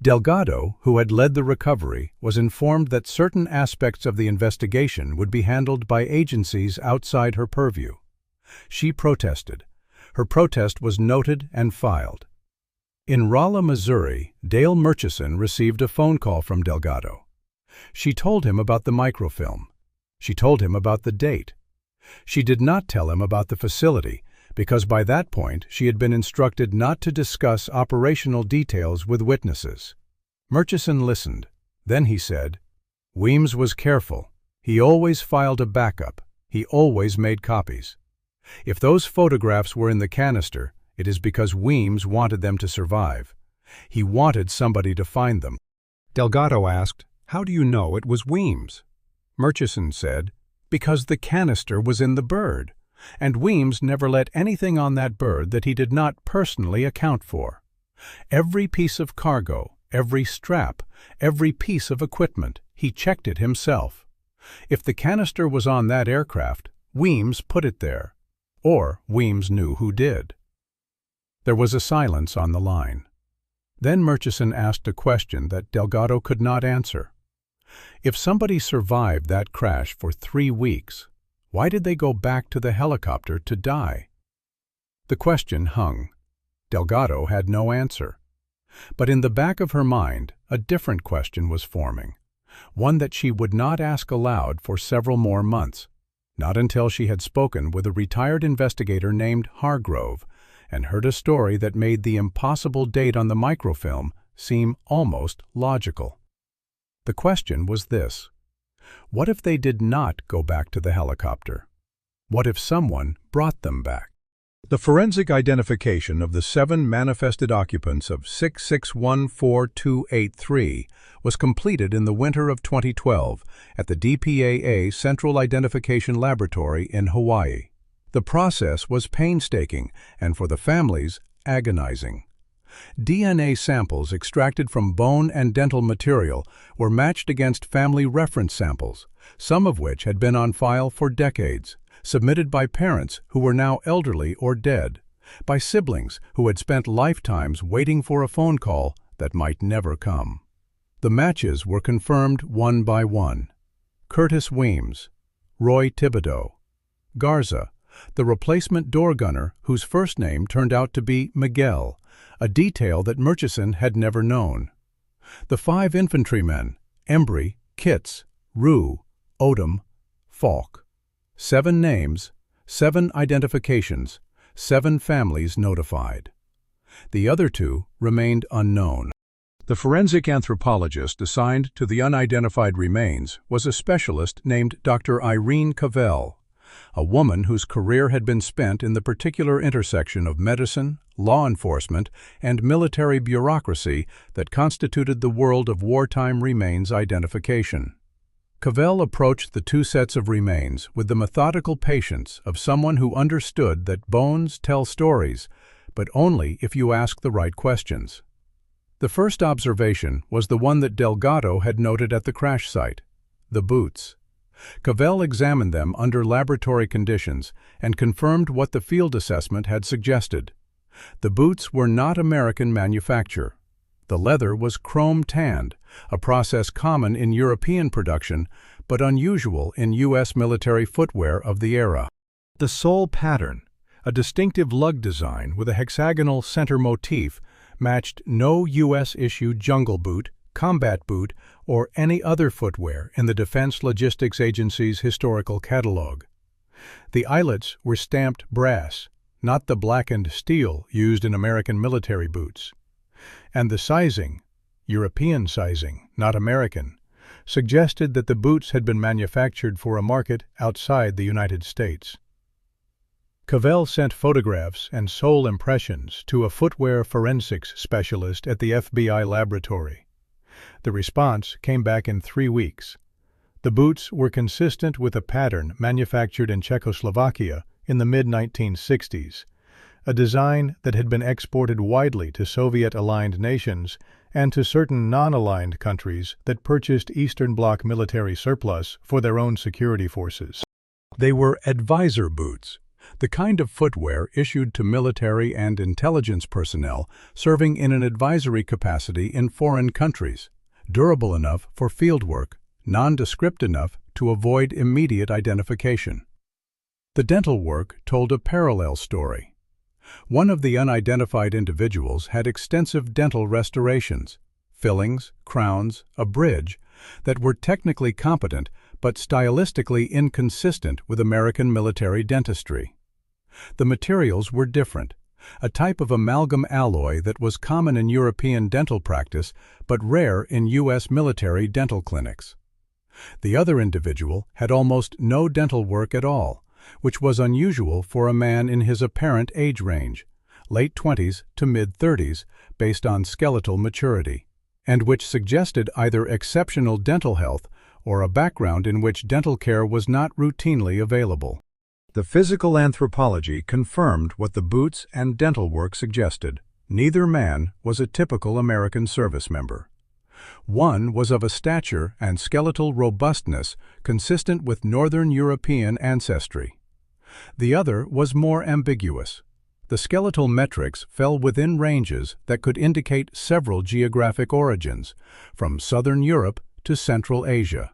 Delgado, who had led the recovery, was informed that certain aspects of the investigation would be handled by agencies outside her purview. She protested. Her protest was noted and filed. In Rolla, Missouri, Dale Murchison received a phone call from Delgado. She told him about the microfilm. She told him about the date. She did not tell him about the facility, because by that point she had been instructed not to discuss operational details with witnesses. Murchison listened. Then he said, "Weems was careful. He always filed a backup. He always made copies. If those photographs were in the canister, it is because Weems wanted them to survive. He wanted somebody to find them." Delgado asked, "How do you know it was Weems?" Murchison said, "Because the canister was in the bird. And Weems never let anything on that bird that he did not personally account for. Every piece of cargo, every strap, every piece of equipment, he checked it himself. If the canister was on that aircraft, Weems put it there. Or Weems knew who did. There was a silence on the line. Then Murchison asked a question that Delgado could not answer. If somebody survived that crash for 3 weeks, why did they go back to the helicopter to die? The question hung. Delgado had no answer. But in the back of her mind, a different question was forming, one that she would not ask aloud for several more months, not until she had spoken with a retired investigator named Hargrove and heard a story that made the impossible date on the microfilm seem almost logical. The question was this: what if they did not go back to the helicopter? What if someone brought them back? The forensic identification of the 7 manifested occupants of 6614283 was completed in the winter of 2012 at the DPAA Central Identification Laboratory in Hawaii. The process was painstaking and, for the families, agonizing. DNA samples extracted from bone and dental material were matched against family reference samples, some of which had been on file for decades, submitted by parents who were now elderly or dead, by siblings who had spent lifetimes waiting for a phone call that might never come. The matches were confirmed one by one. Curtis Weems, Roy Thibodeau, Garza, the replacement door gunner whose first name turned out to be Miguel, a detail that Murchison had never known. The 5 infantrymen, Embry, Kitts, Rue, Odom, Falk. 7 names, 7 identifications, 7 families notified. The other 2 remained unknown. The forensic anthropologist assigned to the unidentified remains was a specialist named Dr. Irene Cavell, a woman whose career had been spent in the particular intersection of medicine, law enforcement, and military bureaucracy that constituted the world of wartime remains identification. Cavell approached the 2 sets of remains with the methodical patience of someone who understood that bones tell stories, but only if you ask the right questions. The first observation was the one that Delgado had noted at the crash site: the boots. Cavell examined them under laboratory conditions and confirmed what the field assessment had suggested. The boots were not American manufacture. The leather was chrome-tanned, a process common in European production but unusual in U.S. military footwear of the era. The sole pattern, a distinctive lug design with a hexagonal center motif, matched no U.S.-issued jungle boot, combat boot, or any other footwear in the Defense Logistics Agency's historical catalog. The eyelets were stamped brass, not the blackened steel used in American military boots. And the sizing, European sizing, not American, suggested that the boots had been manufactured for a market outside the United States. Cavell sent photographs and sole impressions to a footwear forensics specialist at the FBI laboratory. The response came back in 3 weeks. The boots were consistent with a pattern manufactured in Czechoslovakia in the mid-1960s, a design that had been exported widely to Soviet-aligned nations and to certain non-aligned countries that purchased Eastern Bloc military surplus for their own security forces. They were advisor boots, the kind of footwear issued to military and intelligence personnel serving in an advisory capacity in foreign countries, durable enough for field work, nondescript enough to avoid immediate identification. The dental work told a parallel story. One of the unidentified individuals had extensive dental restorations, fillings, crowns, a bridge, that were technically competent but stylistically inconsistent with American military dentistry. The materials were different, a type of amalgam alloy that was common in European dental practice but rare in U.S. military dental clinics. The other individual had almost no dental work at all, which was unusual for a man in his apparent age range, late 20s to mid-30s, based on skeletal maturity, and which suggested either exceptional dental health or a background in which dental care was not routinely available. The physical anthropology confirmed what the boots and dental work suggested. Neither man was a typical American service member. One was of a stature and skeletal robustness consistent with Northern European ancestry. The other was more ambiguous. The skeletal metrics fell within ranges that could indicate several geographic origins, from Southern Europe to Central Asia.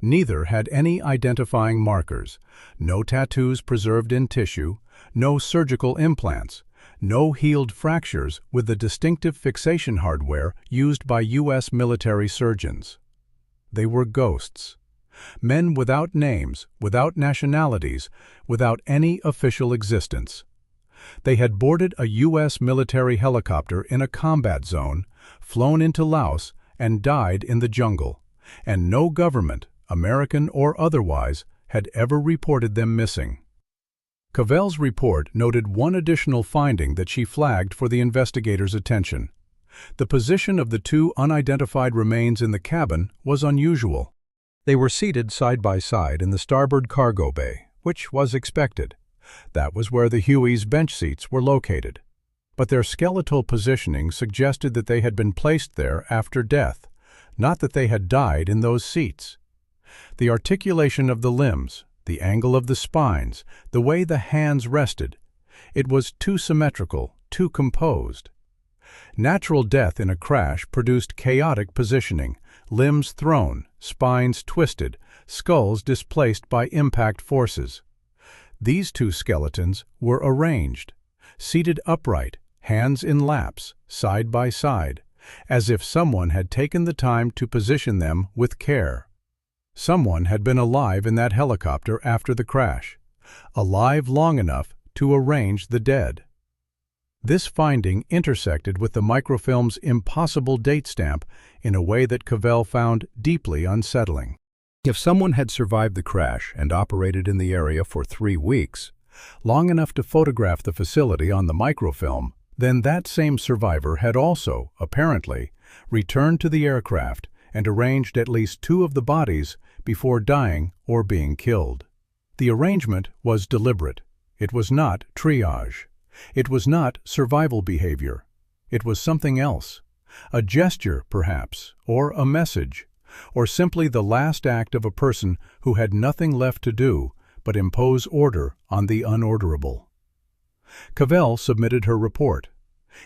Neither had any identifying markers, no tattoos preserved in tissue, no surgical implants, no healed fractures with the distinctive fixation hardware used by U.S. military surgeons. They were ghosts. Men without names, without nationalities, without any official existence. They had boarded a U.S. military helicopter in a combat zone, flown into Laos, and died in the jungle, and no government, American or otherwise, had ever reported them missing. Cavell's report noted one additional finding that she flagged for the investigators' attention. The position of the two unidentified remains in the cabin was unusual. They were seated side by side in the starboard cargo bay, which was expected. That was where the Huey's bench seats were located. But their skeletal positioning suggested that they had been placed there after death, not that they had died in those seats. The articulation of the limbs, the angle of the spines, the way the hands rested, it was too symmetrical, too composed. Natural death in a crash produced chaotic positioning, limbs thrown, spines twisted, skulls displaced by impact forces. These two skeletons were arranged, seated upright, hands in laps, side by side, as if someone had taken the time to position them with care. Someone had been alive in that helicopter after the crash, alive long enough to arrange the dead. This finding intersected with the microfilm's impossible date stamp in a way that Cavell found deeply unsettling. If someone had survived the crash and operated in the area for 3 weeks, long enough to photograph the facility on the microfilm, then that same survivor had also, apparently, returned to the aircraft and arranged at least 2 of the bodies before dying or being killed. The arrangement was deliberate. It was not triage. It was not survival behavior. It was something else. A gesture, perhaps, or a message, or simply the last act of a person who had nothing left to do but impose order on the unorderable. Cavell submitted her report.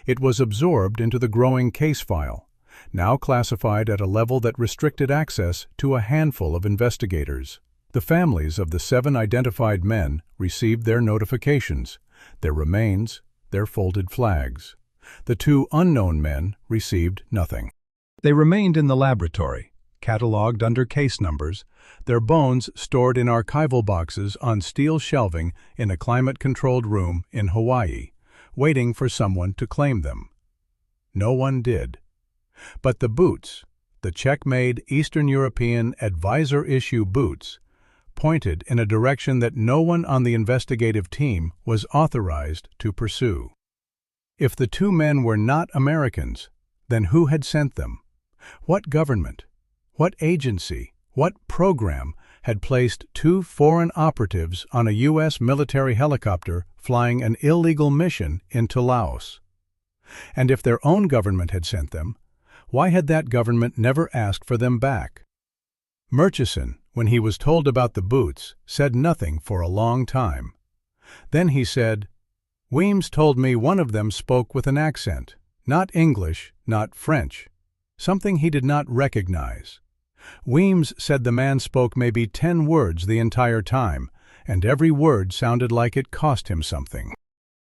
It was absorbed into the growing case file, now classified at a level that restricted access to a handful of investigators. The families of the 7 identified men received their notifications, their remains, their folded flags. The 2 unknown men received nothing. They remained in the laboratory, catalogued under case numbers, their bones stored in archival boxes on steel shelving in a climate-controlled room in Hawaii, waiting for someone to claim them. No one did. But the boots, the Czech-made Eastern European advisor-issue boots, pointed in a direction that no one on the investigative team was authorized to pursue. If the 2 men were not Americans, then who had sent them? What government, what agency, what program had placed 2 foreign operatives on a U.S. military helicopter flying an illegal mission into Laos? And if their own government had sent them, why had that government never asked for them back? Murchison, when he was told about the boots, said nothing for a long time. Then he said, "Weems told me one of them spoke with an accent, not English, not French, something he did not recognize. Weems said the man spoke maybe 10 words the entire time, and every word sounded like it cost him something."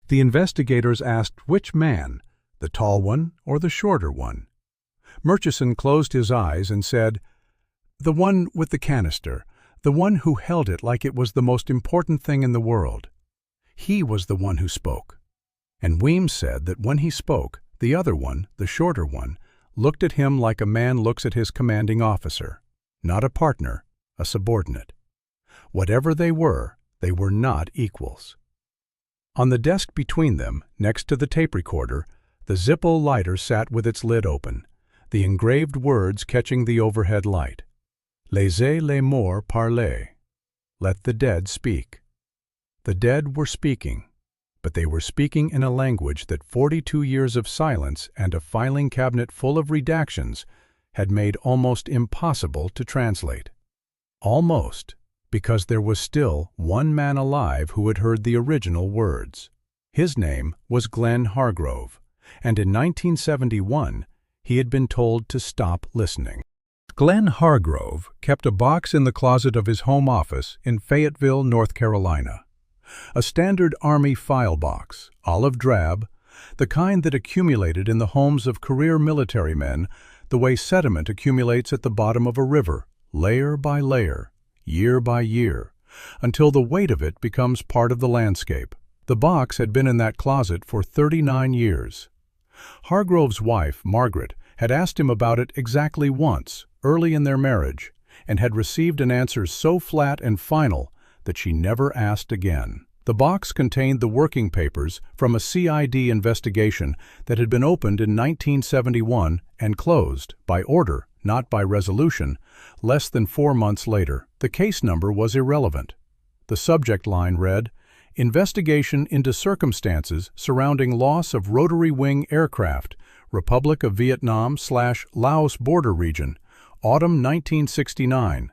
The investigators asked which man, the tall one or the shorter one. Murchison closed his eyes and said, "The one with the canister, the one who held it like it was the most important thing in the world. He was the one who spoke." And Weems said that when he spoke, the other one, the shorter one, looked at him like a man looks at his commanding officer, not a partner, a subordinate. Whatever they were not equals. On the desk between them, next to the tape recorder, the Zippo lighter sat with its lid open, the engraved words catching the overhead light. Laissez les morts parler. Let the dead speak. The dead were speaking, but they were speaking in a language that 42 years of silence and a filing cabinet full of redactions had made almost impossible to translate. Almost, because there was still one man alive who had heard the original words. His name was Glenn Hargrove, and in 1971 he had been told to stop listening. Glenn Hargrove kept a box in the closet of his home office in Fayetteville, North Carolina. A standard Army file box, olive drab, the kind that accumulated in the homes of career military men the way sediment accumulates at the bottom of a river, layer by layer, year by year, until the weight of it becomes part of the landscape. The box had been in that closet for 39 years. Hargrove's wife, Margaret, had asked him about it exactly once, early in their marriage, and had received an answer so flat and final that she never asked again. The box contained the working papers from a CID investigation that had been opened in 1971 and closed, by order, not by resolution, less than 4 months later. The case number was irrelevant. The subject line read, "Investigation into circumstances surrounding loss of rotary wing aircraft, Republic of Vietnam/Laos border region, autumn 1969.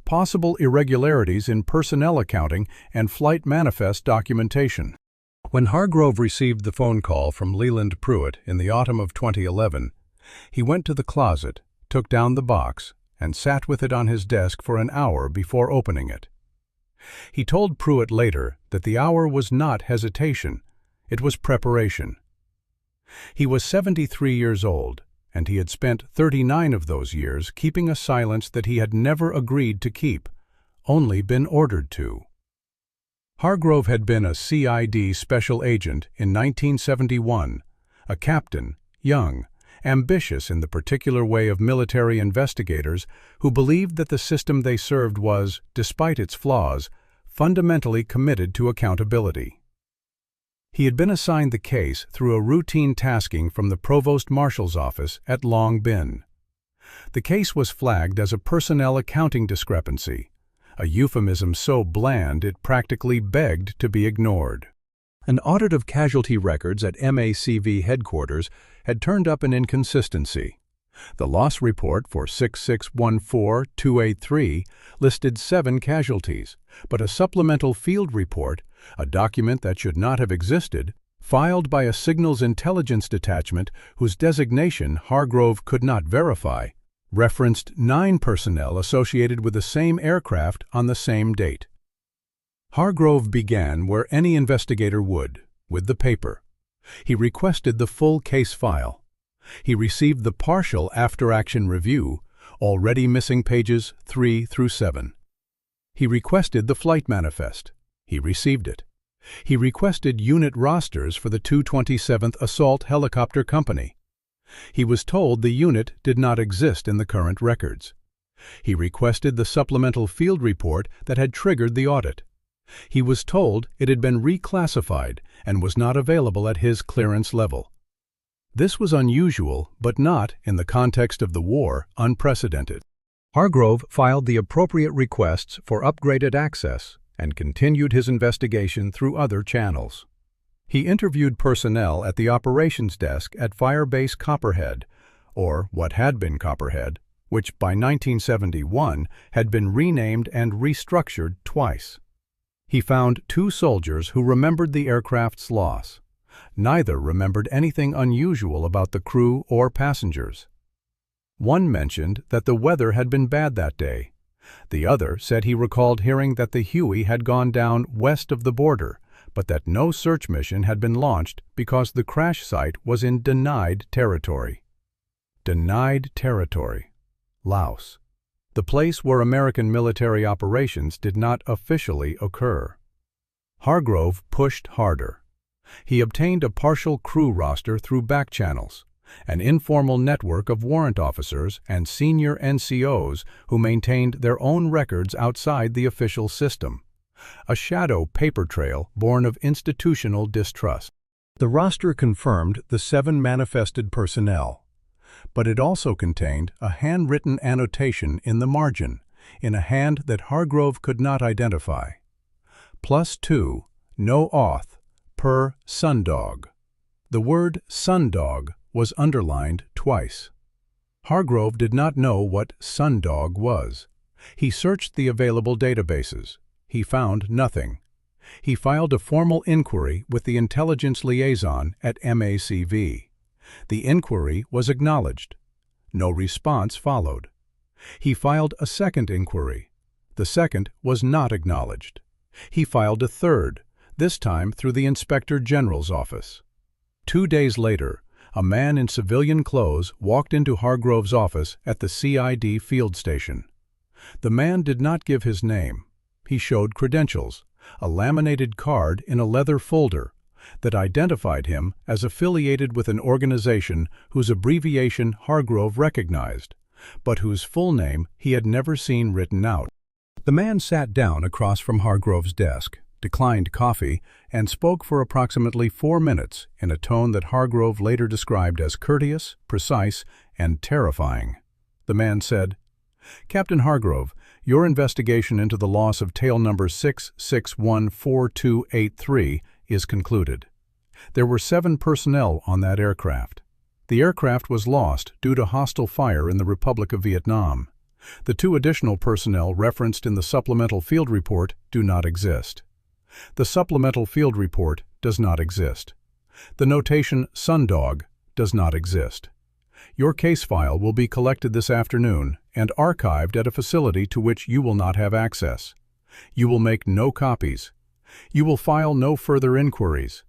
Possible irregularities in personnel accounting and flight manifest documentation." When Hargrove received the phone call from Leland Pruitt in the autumn of 2011, he went to the closet, took down the box, and sat with it on his desk for an hour before opening it. He told Pruitt later that the hour was not hesitation, it was preparation. He was 73 years old, and he had spent 39 of those years keeping a silence that he had never agreed to keep, only been ordered to. Hargrove had been a CID special agent in 1971, a captain, young, ambitious in the particular way of military investigators who believed that the system they served was, despite its flaws, fundamentally committed to accountability. He had been assigned the case through a routine tasking from the Provost Marshal's office at Long Bin. The case was flagged as a personnel accounting discrepancy, a euphemism so bland it practically begged to be ignored. An audit of casualty records at MACV headquarters had turned up an inconsistency. The loss report for 6614283 listed 7 casualties, but a supplemental field report, a document that should not have existed, filed by a signals intelligence detachment whose designation Hargrove could not verify, referenced 9 personnel associated with the same aircraft on the same date. Hargrove began where any investigator would, with the paper. He requested the full case file. He received the partial after-action review, already missing pages 3 through 7. He requested the flight manifest. He received it. He requested unit rosters for the 227th Assault Helicopter Company. He was told the unit did not exist in the current records. He requested the supplemental field report that had triggered the audit. He was told it had been reclassified and was not available at his clearance level. This was unusual, but not, in the context of the war, unprecedented. Hargrove filed the appropriate requests for upgraded access and continued his investigation through other channels. He interviewed personnel at the operations desk at Firebase Copperhead, or what had been Copperhead, which by 1971 had been renamed and restructured twice. He found 2 soldiers who remembered the aircraft's loss. Neither remembered anything unusual about the crew or passengers. One mentioned that the weather had been bad that day. The other said he recalled hearing that the Huey had gone down west of the border, but that no search mission had been launched because the crash site was in denied territory. Denied territory. Laos. The place where American military operations did not officially occur. Hargrove pushed harder. He obtained a partial crew roster through back channels, an informal network of warrant officers and senior NCOs who maintained their own records outside the official system. A shadow paper trail born of institutional distrust. The roster confirmed the 7 manifested personnel, but it also contained a handwritten annotation in the margin, in a hand that Hargrove could not identify. +2, no auth, per sundog. The word sundog was underlined twice. Hargrove did not know what sundog was. He searched the available databases. He found nothing. He filed a formal inquiry with the intelligence liaison at MACV. The inquiry was acknowledged. No response followed. He filed a second inquiry. The second was not acknowledged. He filed a third, this time through the Inspector General's office. 2 days later, a man in civilian clothes walked into Hargrove's office at the CID field station. The man did not give his name. He showed credentials, a laminated card in a leather folder, that identified him as affiliated with an organization whose abbreviation Hargrove recognized, but whose full name he had never seen written out. The man sat down across from Hargrove's desk, declined coffee, and spoke for approximately 4 minutes in a tone that Hargrove later described as courteous, precise, and terrifying. The man said, "Captain Hargrove, your investigation into the loss of tail number 6614283 is concluded. There were 7 personnel on that aircraft. The aircraft was lost due to hostile fire in the Republic of Vietnam. The 2 additional personnel referenced in the supplemental field report do not exist. The supplemental field report does not exist. The notation sundog does not exist. Your case file will be collected this afternoon and archived at a facility to which you will not have access. You will make no copies. You will file no further inquiries.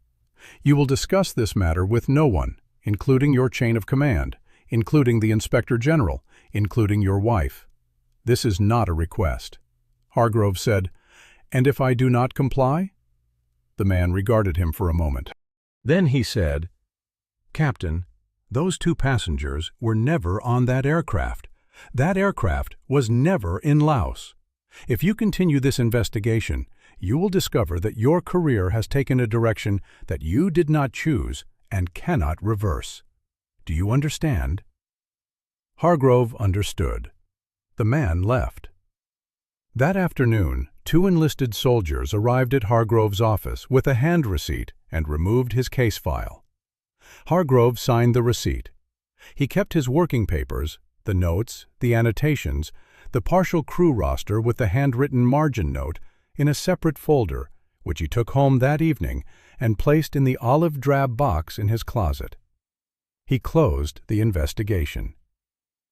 You will discuss this matter with no one, including your chain of command, including the Inspector General, including your wife. This is not a request." Hargrove said, "And if I do not comply?" The man regarded him for a moment. Then he said, "Captain, those 2 passengers were never on that aircraft. That aircraft was never in Laos. If you continue this investigation, you will discover that your career has taken a direction that you did not choose and cannot reverse. Do you understand?" Hargrove understood. The man left. That afternoon, 2 enlisted soldiers arrived at Hargrove's office with a hand receipt and removed his case file. Hargrove signed the receipt. He kept his working papers, the notes, the annotations, the partial crew roster with the handwritten margin note, in a separate folder, which he took home that evening and placed in the olive drab box in his closet. He closed the investigation.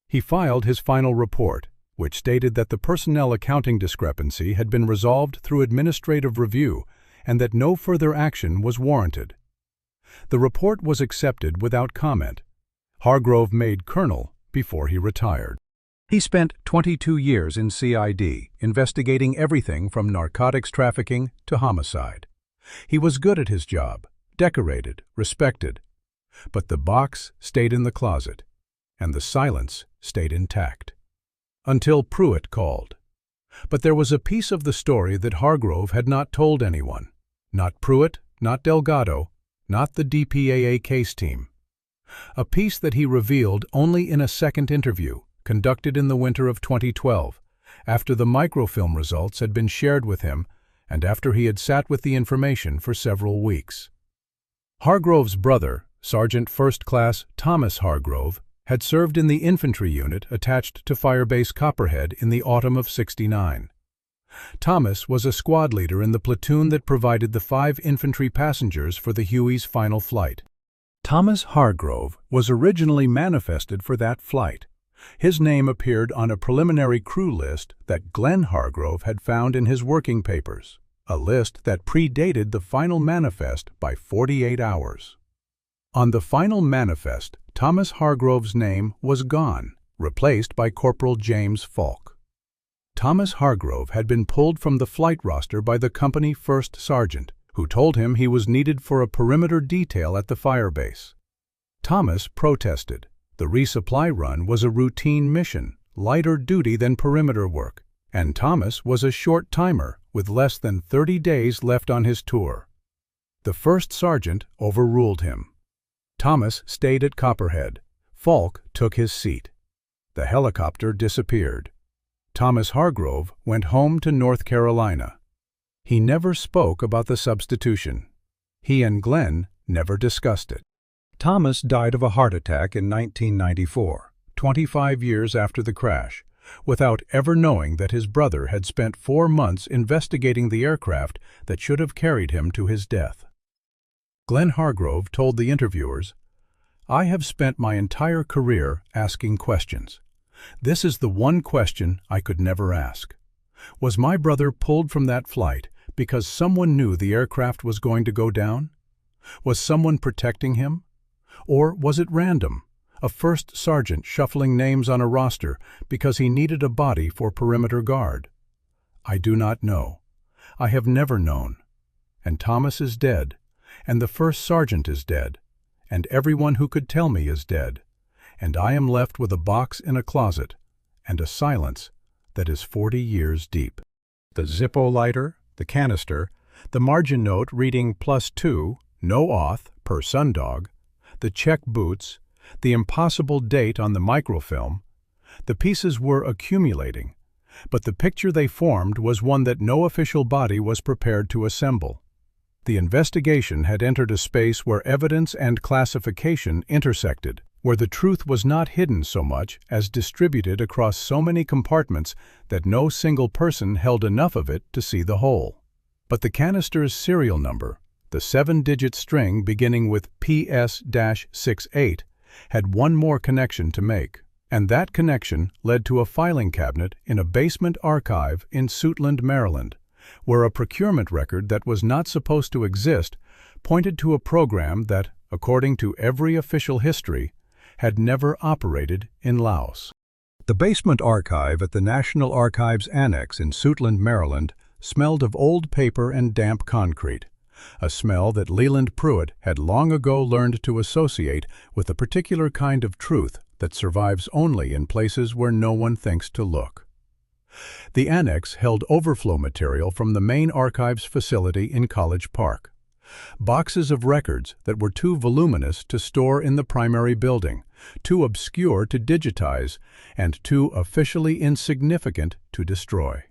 He filed his final report, which stated that the personnel accounting discrepancy had been resolved through administrative review and that no further action was warranted. The report was accepted without comment. Hargrove made colonel before he retired. He spent 22 years in CID, investigating everything from narcotics trafficking to homicide. He was good at his job, decorated, respected. But the box stayed in the closet, and the silence stayed intact. Until Pruitt called. But there was a piece of the story that Hargrove had not told anyone. Not Pruitt, not Delgado, not the DPAA case team. A piece that he revealed only in a second interview, conducted in the winter of 2012, after the microfilm results had been shared with him and after he had sat with the information for several weeks. Hargrove's brother, Sergeant First Class Thomas Hargrove, had served in the infantry unit attached to Firebase Copperhead in the autumn of '69. Thomas was a squad leader in the platoon that provided the 5 infantry passengers for the Huey's final flight. Thomas Hargrove was originally manifested for that flight. His name appeared on a preliminary crew list that Glenn Hargrove had found in his working papers, a list that predated the final manifest by 48 hours. On the final manifest, Thomas Hargrove's name was gone, replaced by Corporal James Falk. Thomas Hargrove had been pulled from the flight roster by the company first sergeant, who told him he was needed for a perimeter detail at the firebase. Thomas protested. The resupply run was a routine mission, lighter duty than perimeter work, and Thomas was a short timer with less than 30 days left on his tour. The first sergeant overruled him. Thomas stayed at Copperhead. Falk took his seat. The helicopter disappeared. Thomas Hargrove went home to North Carolina. He never spoke about the substitution. He and Glenn never discussed it. Thomas died of a heart attack in 1994, 25 years after the crash, without ever knowing that his brother had spent 4 months investigating the aircraft that should have carried him to his death. Glenn Hargrove told the interviewers, "I have spent my entire career asking questions. This is the one question I could never ask. Was my brother pulled from that flight because someone knew the aircraft was going to go down? Was someone protecting him? Or was it random, a first sergeant shuffling names on a roster because he needed a body for perimeter guard? I do not know. I have never known. And Thomas is dead, and the first sergeant is dead, and everyone who could tell me is dead, and I am left with a box in a closet and a silence that is 40 years deep." The Zippo lighter, the canister, the margin note reading +2, no auth, per Sundog, the check boots, the impossible date on the microfilm, the pieces were accumulating, but the picture they formed was one that no official body was prepared to assemble. The investigation had entered a space where evidence and classification intersected, where the truth was not hidden so much as distributed across so many compartments that no single person held enough of it to see the whole. But the canister's serial number, the 7-digit string beginning with PS-68, had one more connection to make, and that connection led to a filing cabinet in a basement archive in Suitland, Maryland, where a procurement record that was not supposed to exist pointed to a program that, according to every official history, had never operated in Laos. The basement archive at the National Archives Annex in Suitland, Maryland, smelled of old paper and damp concrete, a smell that Leland Pruitt had long ago learned to associate with a particular kind of truth that survives only in places where no one thinks to look. The annex held overflow material from the main archives facility in College Park. Boxes of records that were too voluminous to store in the primary building, too obscure to digitize, and too officially insignificant to destroy.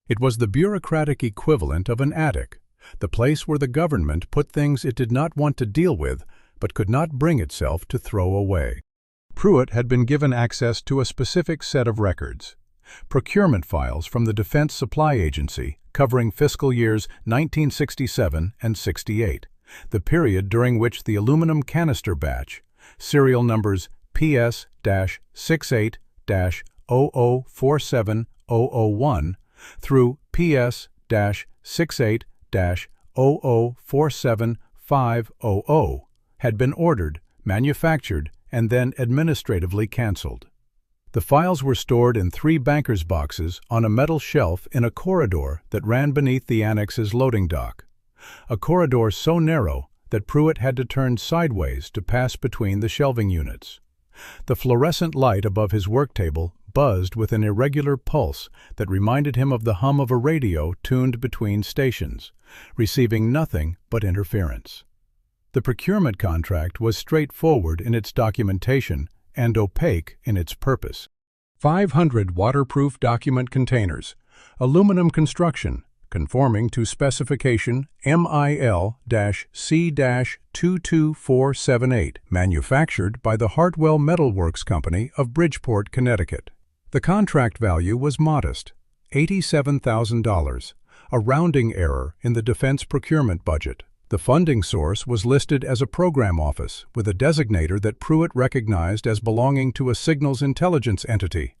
It was the bureaucratic equivalent of an attic, the place where the government put things it did not want to deal with but could not bring itself to throw away. Pruitt had been given access to a specific set of records, procurement files from the Defense Supply Agency covering fiscal years 1967 and 68, the period during which the aluminum canister batch, serial numbers PS-68-0047001 through PS-68-0047500, had been ordered, manufactured, and then administratively canceled. The files were stored in 3 banker's boxes on a metal shelf in a corridor that ran beneath the annex's loading dock, a corridor so narrow that Pruitt had to turn sideways to pass between the shelving units. The fluorescent light above his work table buzzed with an irregular pulse that reminded him of the hum of a radio tuned between stations, receiving nothing but interference. The procurement contract was straightforward in its documentation and opaque in its purpose. 500 waterproof document containers, aluminum construction, conforming to specification MIL-C-22478, manufactured by the Hartwell Metalworks Company of Bridgeport, Connecticut. The contract value was modest, $87,000, a rounding error in the defense procurement budget. The funding source was listed as a program office with a designator that Pruitt recognized as belonging to a signals intelligence entity,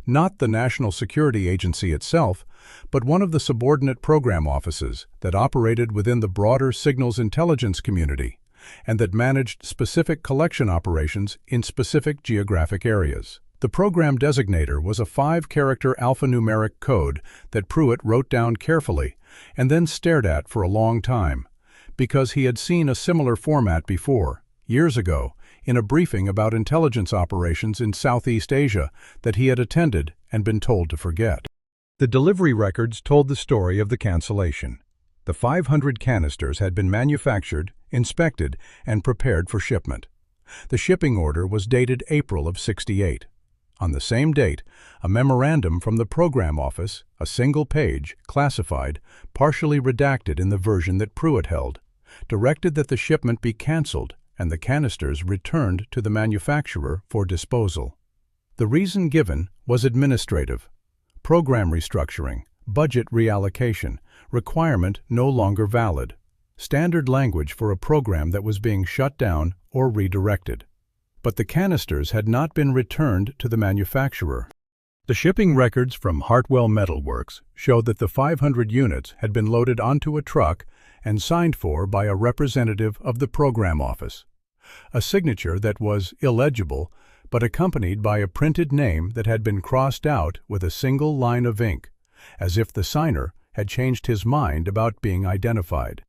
not the National Security Agency itself, but one of the subordinate program offices that operated within the broader signals intelligence community and that managed specific collection operations in specific geographic areas. The program designator was a 5-character alphanumeric code that Pruitt wrote down carefully and then stared at for a long time, because he had seen a similar format before, years ago, in a briefing about intelligence operations in Southeast Asia that he had attended and been told to forget. The delivery records told the story of the cancellation. The 500 canisters had been manufactured, inspected, and prepared for shipment. The shipping order was dated April of '68. On the same date, a memorandum from the program office, a single page, classified, partially redacted in the version that Pruitt held, directed that the shipment be canceled and the canisters returned to the manufacturer for disposal. The reason given was administrative. Program restructuring, budget reallocation, requirement no longer valid. Standard language for a program that was being shut down or redirected. But the canisters had not been returned to the manufacturer. The shipping records from Hartwell Metal Works showed that the 500 units had been loaded onto a truck and signed for by a representative of the program office. A signature that was illegible, but accompanied by a printed name that had been crossed out with a single line of ink, as if the signer had changed his mind about being identified.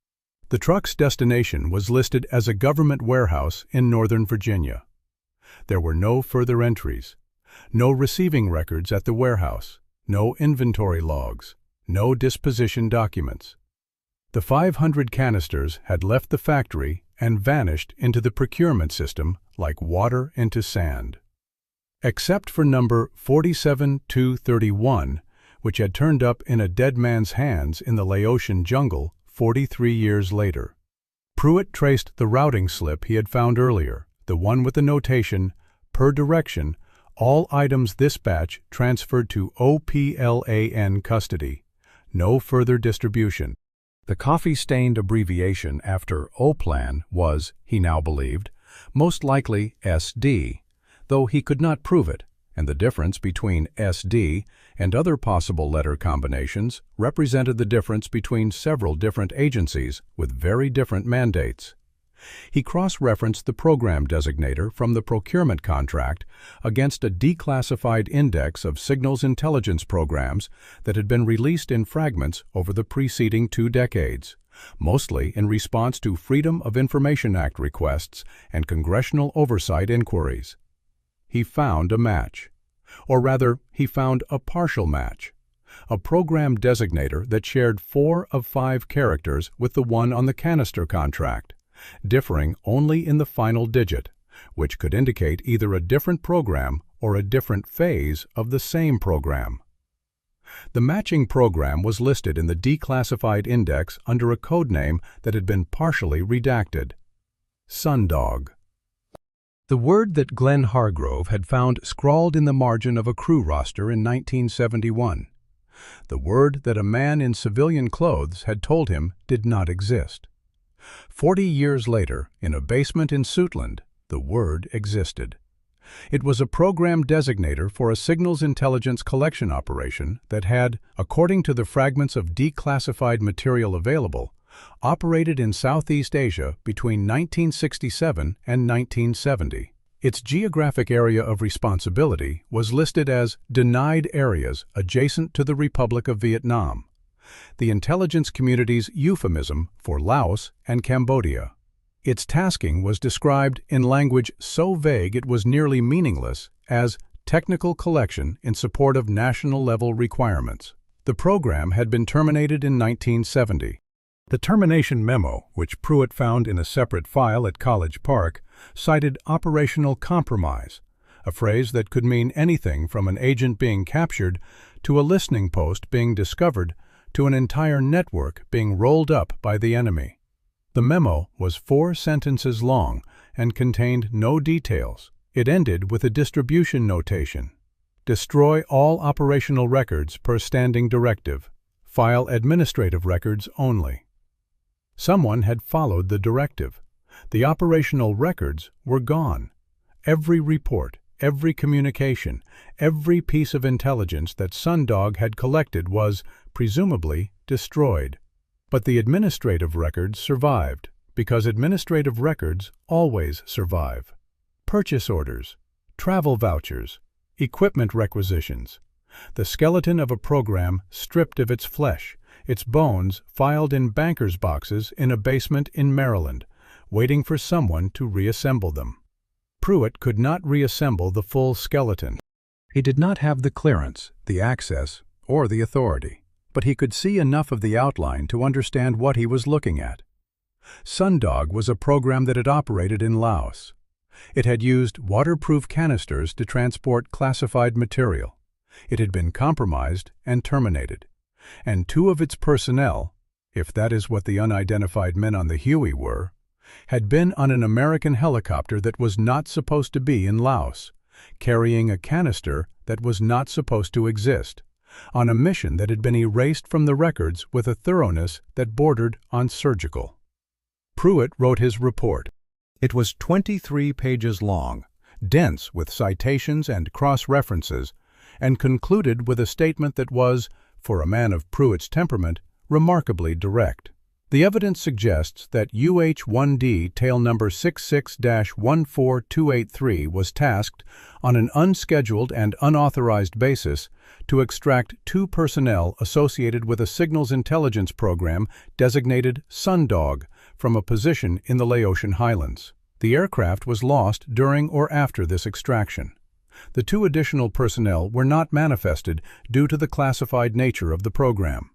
The truck's destination was listed as a government warehouse in Northern Virginia. There were no further entries, no receiving records at the warehouse, no inventory logs, no disposition documents. The 500 canisters had left the factory and vanished into the procurement system like water into sand. Except for number 47231, which had turned up in a dead man's hands in the Laotian jungle 43 years later. Pruitt traced the routing slip he had found earlier, the one with the notation, per direction, all items this batch transferred to OPLAN custody. No further distribution. The coffee-stained abbreviation after OPLAN was, he now believed, most likely SD, though he could not prove it, and the difference between SD and other possible letter combinations represented the difference between several different agencies with very different mandates. He cross-referenced the program designator from the procurement contract against a declassified index of signals intelligence programs that had been released in fragments over the preceding 2 decades, mostly in response to Freedom of Information Act requests and congressional oversight inquiries. He found a match. Or rather, he found a partial match. A program designator that shared 4 of 5 characters with the one on the canister contract, differing only in the final digit, which could indicate either a different program or a different phase of the same program. The matching program was listed in the declassified index under a code name that had been partially redacted: Sundog. The word that Glenn Hargrove had found scrawled in the margin of a crew roster in 1971. The word that a man in civilian clothes had told him did not exist. 40 years later, in a basement in Suitland, the word existed. It was a program designator for a signals intelligence collection operation that had, according to the fragments of declassified material available, operated in Southeast Asia between 1967 and 1970. Its geographic area of responsibility was listed as denied areas adjacent to the Republic of Vietnam, the intelligence community's euphemism for Laos and Cambodia. Its tasking was described in language so vague it was nearly meaningless as technical collection in support of national-level requirements. The program had been terminated in 1970. The termination memo, which Pruitt found in a separate file at College Park, cited operational compromise, a phrase that could mean anything from an agent being captured to a listening post being discovered to an entire network being rolled up by the enemy. The memo was 4 sentences long and contained no details. It ended with a distribution notation: destroy all operational records per standing directive. File administrative records only. Someone had followed the directive. The operational records were gone. Every report, every communication, every piece of intelligence that Sundog had collected was, presumably, destroyed. But the administrative records survived, because administrative records always survive. Purchase orders, travel vouchers, equipment requisitions, the skeleton of a program stripped of its flesh, its bones filed in bankers' boxes in a basement in Maryland, waiting for someone to reassemble them. Pruitt could not reassemble the full skeleton. He did not have the clearance, the access, or the authority, but he could see enough of the outline to understand what he was looking at. Sundog was a program that had operated in Laos. It had used waterproof canisters to transport classified material. It had been compromised and terminated. And 2 of its personnel, if that is what the unidentified men on the Huey were, had been on an American helicopter that was not supposed to be in Laos, carrying a canister that was not supposed to exist, on a mission that had been erased from the records with a thoroughness that bordered on surgical. Pruitt wrote his report. It was 23 pages long, dense with citations and cross-references, and concluded with a statement that was, for a man of Pruitt's temperament, remarkably direct. The evidence suggests that UH-1D tail number 66-14283 was tasked, on an unscheduled and unauthorized basis, to extract 2 personnel associated with a signals intelligence program designated Sundog from a position in the Laotian highlands. The aircraft was lost during or after this extraction. The 2 additional personnel were not manifested due to the classified nature of the program.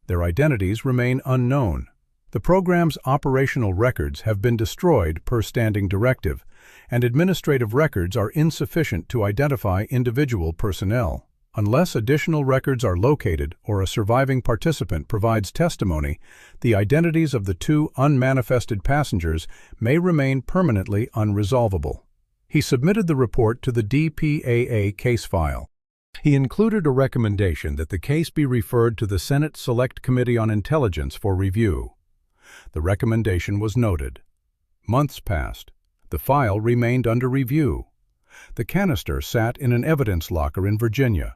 Their identities remain unknown. The program's operational records have been destroyed per standing directive, and administrative records are insufficient to identify individual personnel. Unless additional records are located or a surviving participant provides testimony, the identities of the 2 unmanifested passengers may remain permanently unresolvable. He submitted the report to the DPAA case file. He included a recommendation that the case be referred to the Senate Select Committee on Intelligence for review. The recommendation was noted. Months passed. The file remained under review. The canister sat in an evidence locker in Virginia.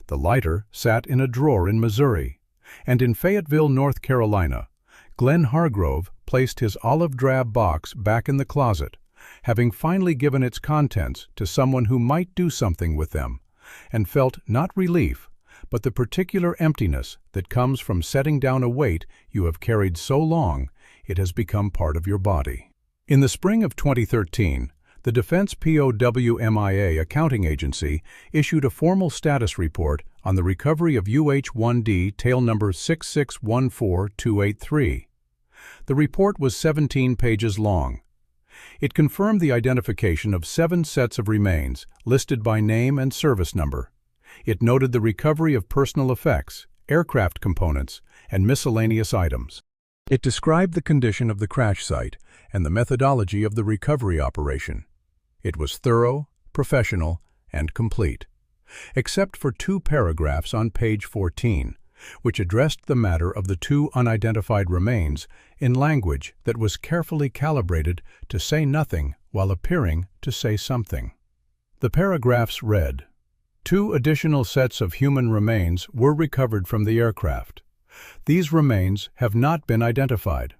The lighter sat in a drawer in Missouri. And in Fayetteville, North Carolina, Glenn Hargrove placed his olive drab box back in the closet, having finally given its contents to someone who might do something with them, and felt not relief, but the particular emptiness that comes from setting down a weight you have carried so long it has become part of your body. In the spring of 2013, the Defense POWMIA Accounting Agency issued a formal status report on the recovery of UH-1D tail number 6614283. The report was 17 pages long. It confirmed the identification of 7 sets of remains, listed by name and service number. It noted the recovery of personal effects, aircraft components, and miscellaneous items. It described the condition of the crash site and the methodology of the recovery operation. It was thorough, professional, and complete, except for 2 paragraphs on page 14, which addressed the matter of the 2 unidentified remains in language that was carefully calibrated to say nothing while appearing to say something. The paragraphs read, 2 additional sets of human remains were recovered from the aircraft. These remains have not been identified.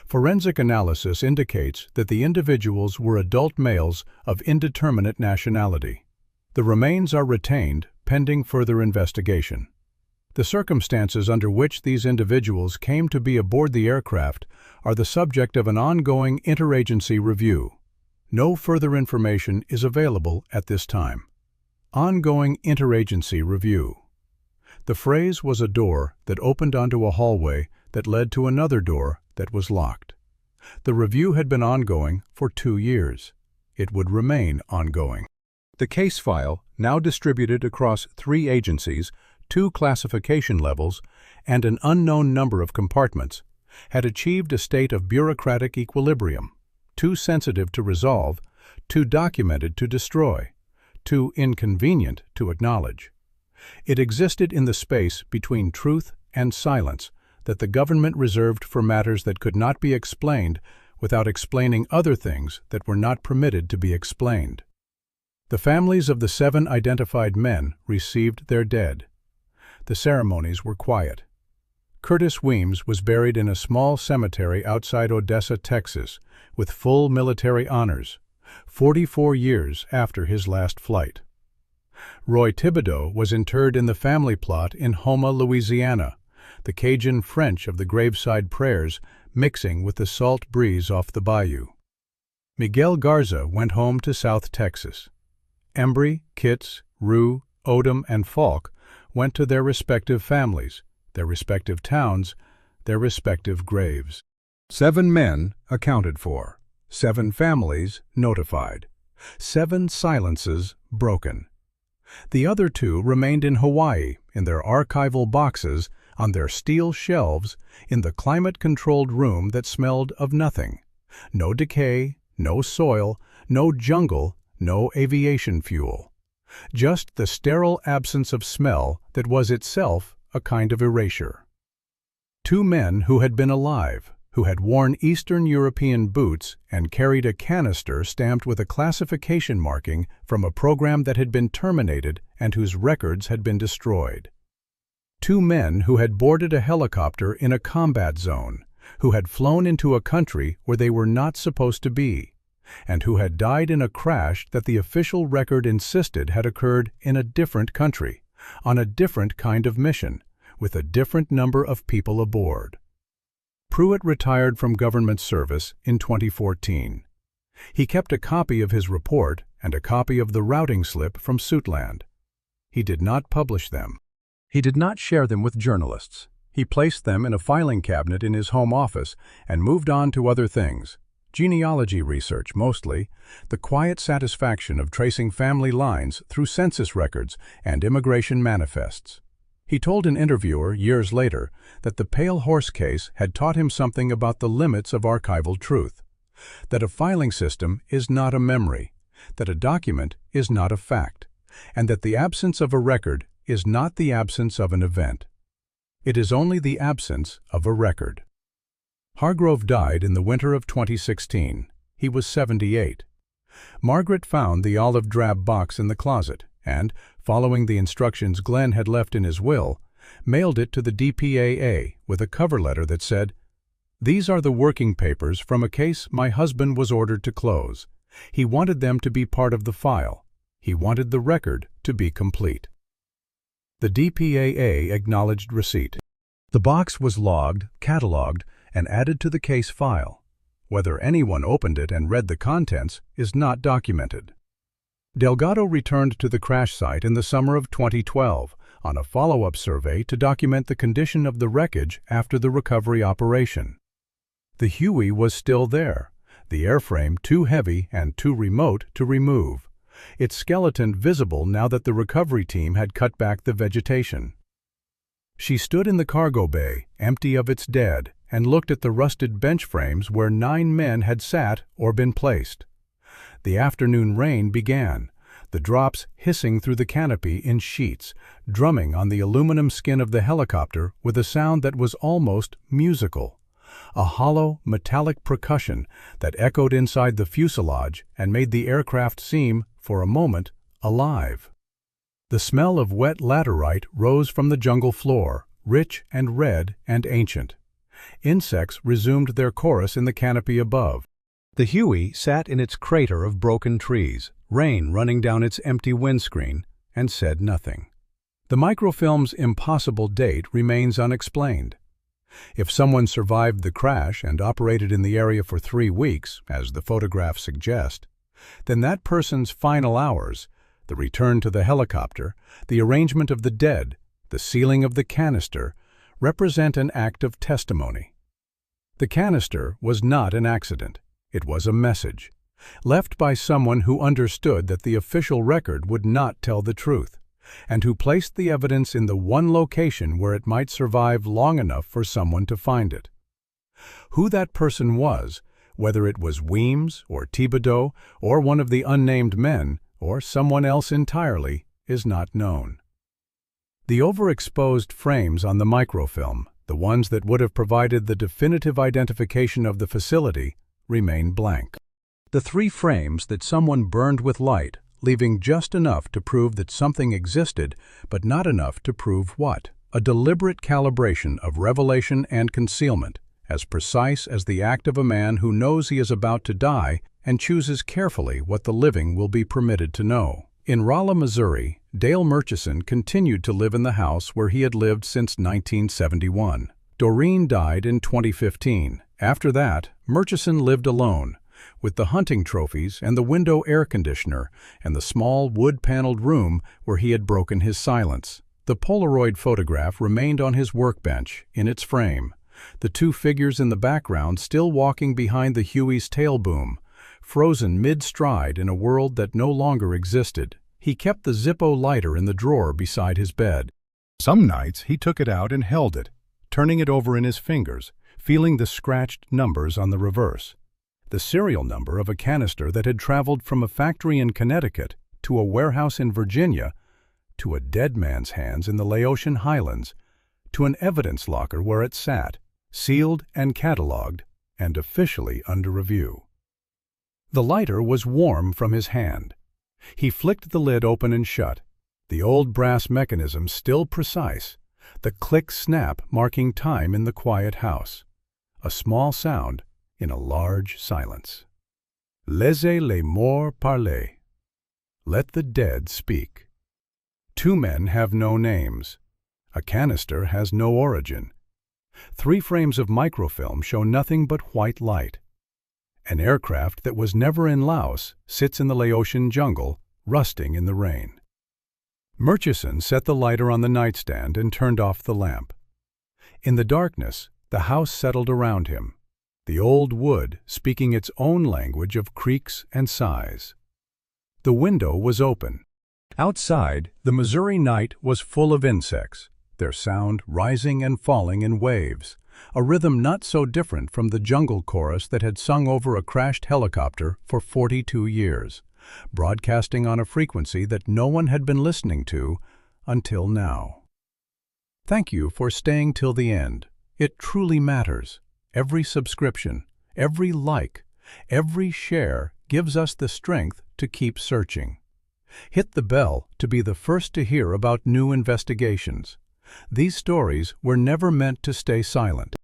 Forensic analysis indicates that the individuals were adult males of indeterminate nationality. The remains are retained pending further investigation. The circumstances under which these individuals came to be aboard the aircraft are the subject of an ongoing interagency review. No further information is available at this time. Ongoing interagency review. The phrase was a door that opened onto a hallway that led to another door that was locked. The review had been ongoing for 2 years. It would remain ongoing. The case file, now distributed across 3 agencies, 2 classification levels, and an unknown number of compartments, had achieved a state of bureaucratic equilibrium, too sensitive to resolve, too documented to destroy, too inconvenient to acknowledge. It existed in the space between truth and silence that the government reserved for matters that could not be explained without explaining other things that were not permitted to be explained. The families of the 7 identified men received their dead. The ceremonies were quiet. Curtis Weems was buried in a small cemetery outside Odessa, Texas, with full military honors, 44 years after his last flight. Roy Thibodeau was interred in the family plot in Houma, Louisiana, the Cajun French of the graveside prayers mixing with the salt breeze off the bayou. Miguel Garza went home to South Texas. Embry, Kitts, Rue, Odom, and Falk went to their respective families, their respective towns, their respective graves. 7 men accounted for. 7 families notified. 7 silences broken. The other 2 remained in Hawaii, in their archival boxes, on their steel shelves, in the climate-controlled room that smelled of nothing. No decay, no soil, no jungle, no aviation fuel. Just the sterile absence of smell that was itself a kind of erasure. 2 men who had been alive, who had worn Eastern European boots and carried a canister stamped with a classification marking from a program that had been terminated and whose records had been destroyed. 2 men who had boarded a helicopter in a combat zone, who had flown into a country where they were not supposed to be, and who had died in a crash that the official record insisted had occurred in a different country, on a different kind of mission, with a different number of people aboard. Pruitt retired from government service in 2014. He kept a copy of his report and a copy of the routing slip from Suitland. He did not publish them. He did not share them with journalists. He placed them in a filing cabinet in his home office and moved on to other things. Genealogy research mostly, the quiet satisfaction of tracing family lines through census records and immigration manifests. He told an interviewer years later that the Pale Horse case had taught him something about the limits of archival truth, that a filing system is not a memory, that a document is not a fact, and that the absence of a record is not the absence of an event. It is only the absence of a record. Hargrove died in the winter of 2016. He was 78. Margaret found the olive drab box in the closet and, following the instructions Glenn had left in his will, mailed it to the DPAA with a cover letter that said, "These are the working papers from a case my husband was ordered to close. He wanted them to be part of the file. He wanted the record to be complete." The DPAA acknowledged receipt. The box was logged, catalogued, and added to the case file. Whether anyone opened it and read the contents is not documented. Delgado returned to the crash site in the summer of 2012 on a follow-up survey to document the condition of the wreckage after the recovery operation. The Huey was still there, the airframe too heavy and too remote to remove, its skeleton visible now that the recovery team had cut back the vegetation. She stood in the cargo bay, empty of its dead, and looked at the rusted bench frames where 9 men had sat or been placed. The afternoon rain began, the drops hissing through the canopy in sheets, drumming on the aluminum skin of the helicopter with a sound that was almost musical, a hollow, metallic percussion that echoed inside the fuselage and made the aircraft seem, for a moment, alive. The smell of wet laterite rose from the jungle floor, rich and red and ancient. Insects resumed their chorus in the canopy above. The Huey sat in its crater of broken trees, rain running down its empty windscreen, and said nothing. The microfilm's impossible date remains unexplained. If someone survived the crash and operated in the area for 3 weeks, as the photographs suggest, then that person's final hours, the return to the helicopter, the arrangement of the dead, the sealing of the canister, represent an act of testimony. The canister was not an accident. It was a message, left by someone who understood that the official record would not tell the truth, and who placed the evidence in the one location where it might survive long enough for someone to find it. Who that person was, whether it was Weems or Thibodeau or one of the unnamed men or someone else entirely, is not known. The overexposed frames on the microfilm, the ones that would have provided the definitive identification of the facility, remain blank. The 3 frames that someone burned with light, leaving just enough to prove that something existed, but not enough to prove what. A deliberate calibration of revelation and concealment, as precise as the act of a man who knows he is about to die and chooses carefully what the living will be permitted to know. In Rolla, Missouri, Dale Murchison continued to live in the house where he had lived since 1971. Doreen died in 2015. After that, Murchison lived alone, with the hunting trophies and the window air conditioner and the small wood-paneled room where he had broken his silence. The Polaroid photograph remained on his workbench, in its frame, the two figures in the background still walking behind the Huey's tail boom, frozen mid-stride in a world that no longer existed. He kept the Zippo lighter in the drawer beside his bed. Some nights he took it out and held it, turning it over in his fingers, feeling the scratched numbers on the reverse. The serial number of a canister that had traveled from a factory in Connecticut to a warehouse in Virginia, to a dead man's hands in the Laotian highlands, to an evidence locker where it sat, sealed and catalogued, and officially under review. The lighter was warm from his hand. He flicked the lid open and shut, the old brass mechanism still precise, the click-snap marking time in the quiet house. A small sound in a large silence. Laissez les morts parler. Let the dead speak. Two men have no names. A canister has no origin. 3 frames of microfilm show nothing but white light. An aircraft that was never in Laos sits in the Laotian jungle, rusting in the rain. Murchison set the lighter on the nightstand and turned off the lamp. In the darkness, the house settled around him, the old wood speaking its own language of creaks and sighs. The window was open. Outside, the Missouri night was full of insects, their sound rising and falling in waves, a rhythm not so different from the jungle chorus that had sung over a crashed helicopter for 42 years, broadcasting on a frequency that no one had been listening to until now. Thank you for staying till the end. It truly matters. Every subscription, every like, every share gives us the strength to keep searching. Hit the bell to be the first to hear about new investigations. These stories were never meant to stay silent.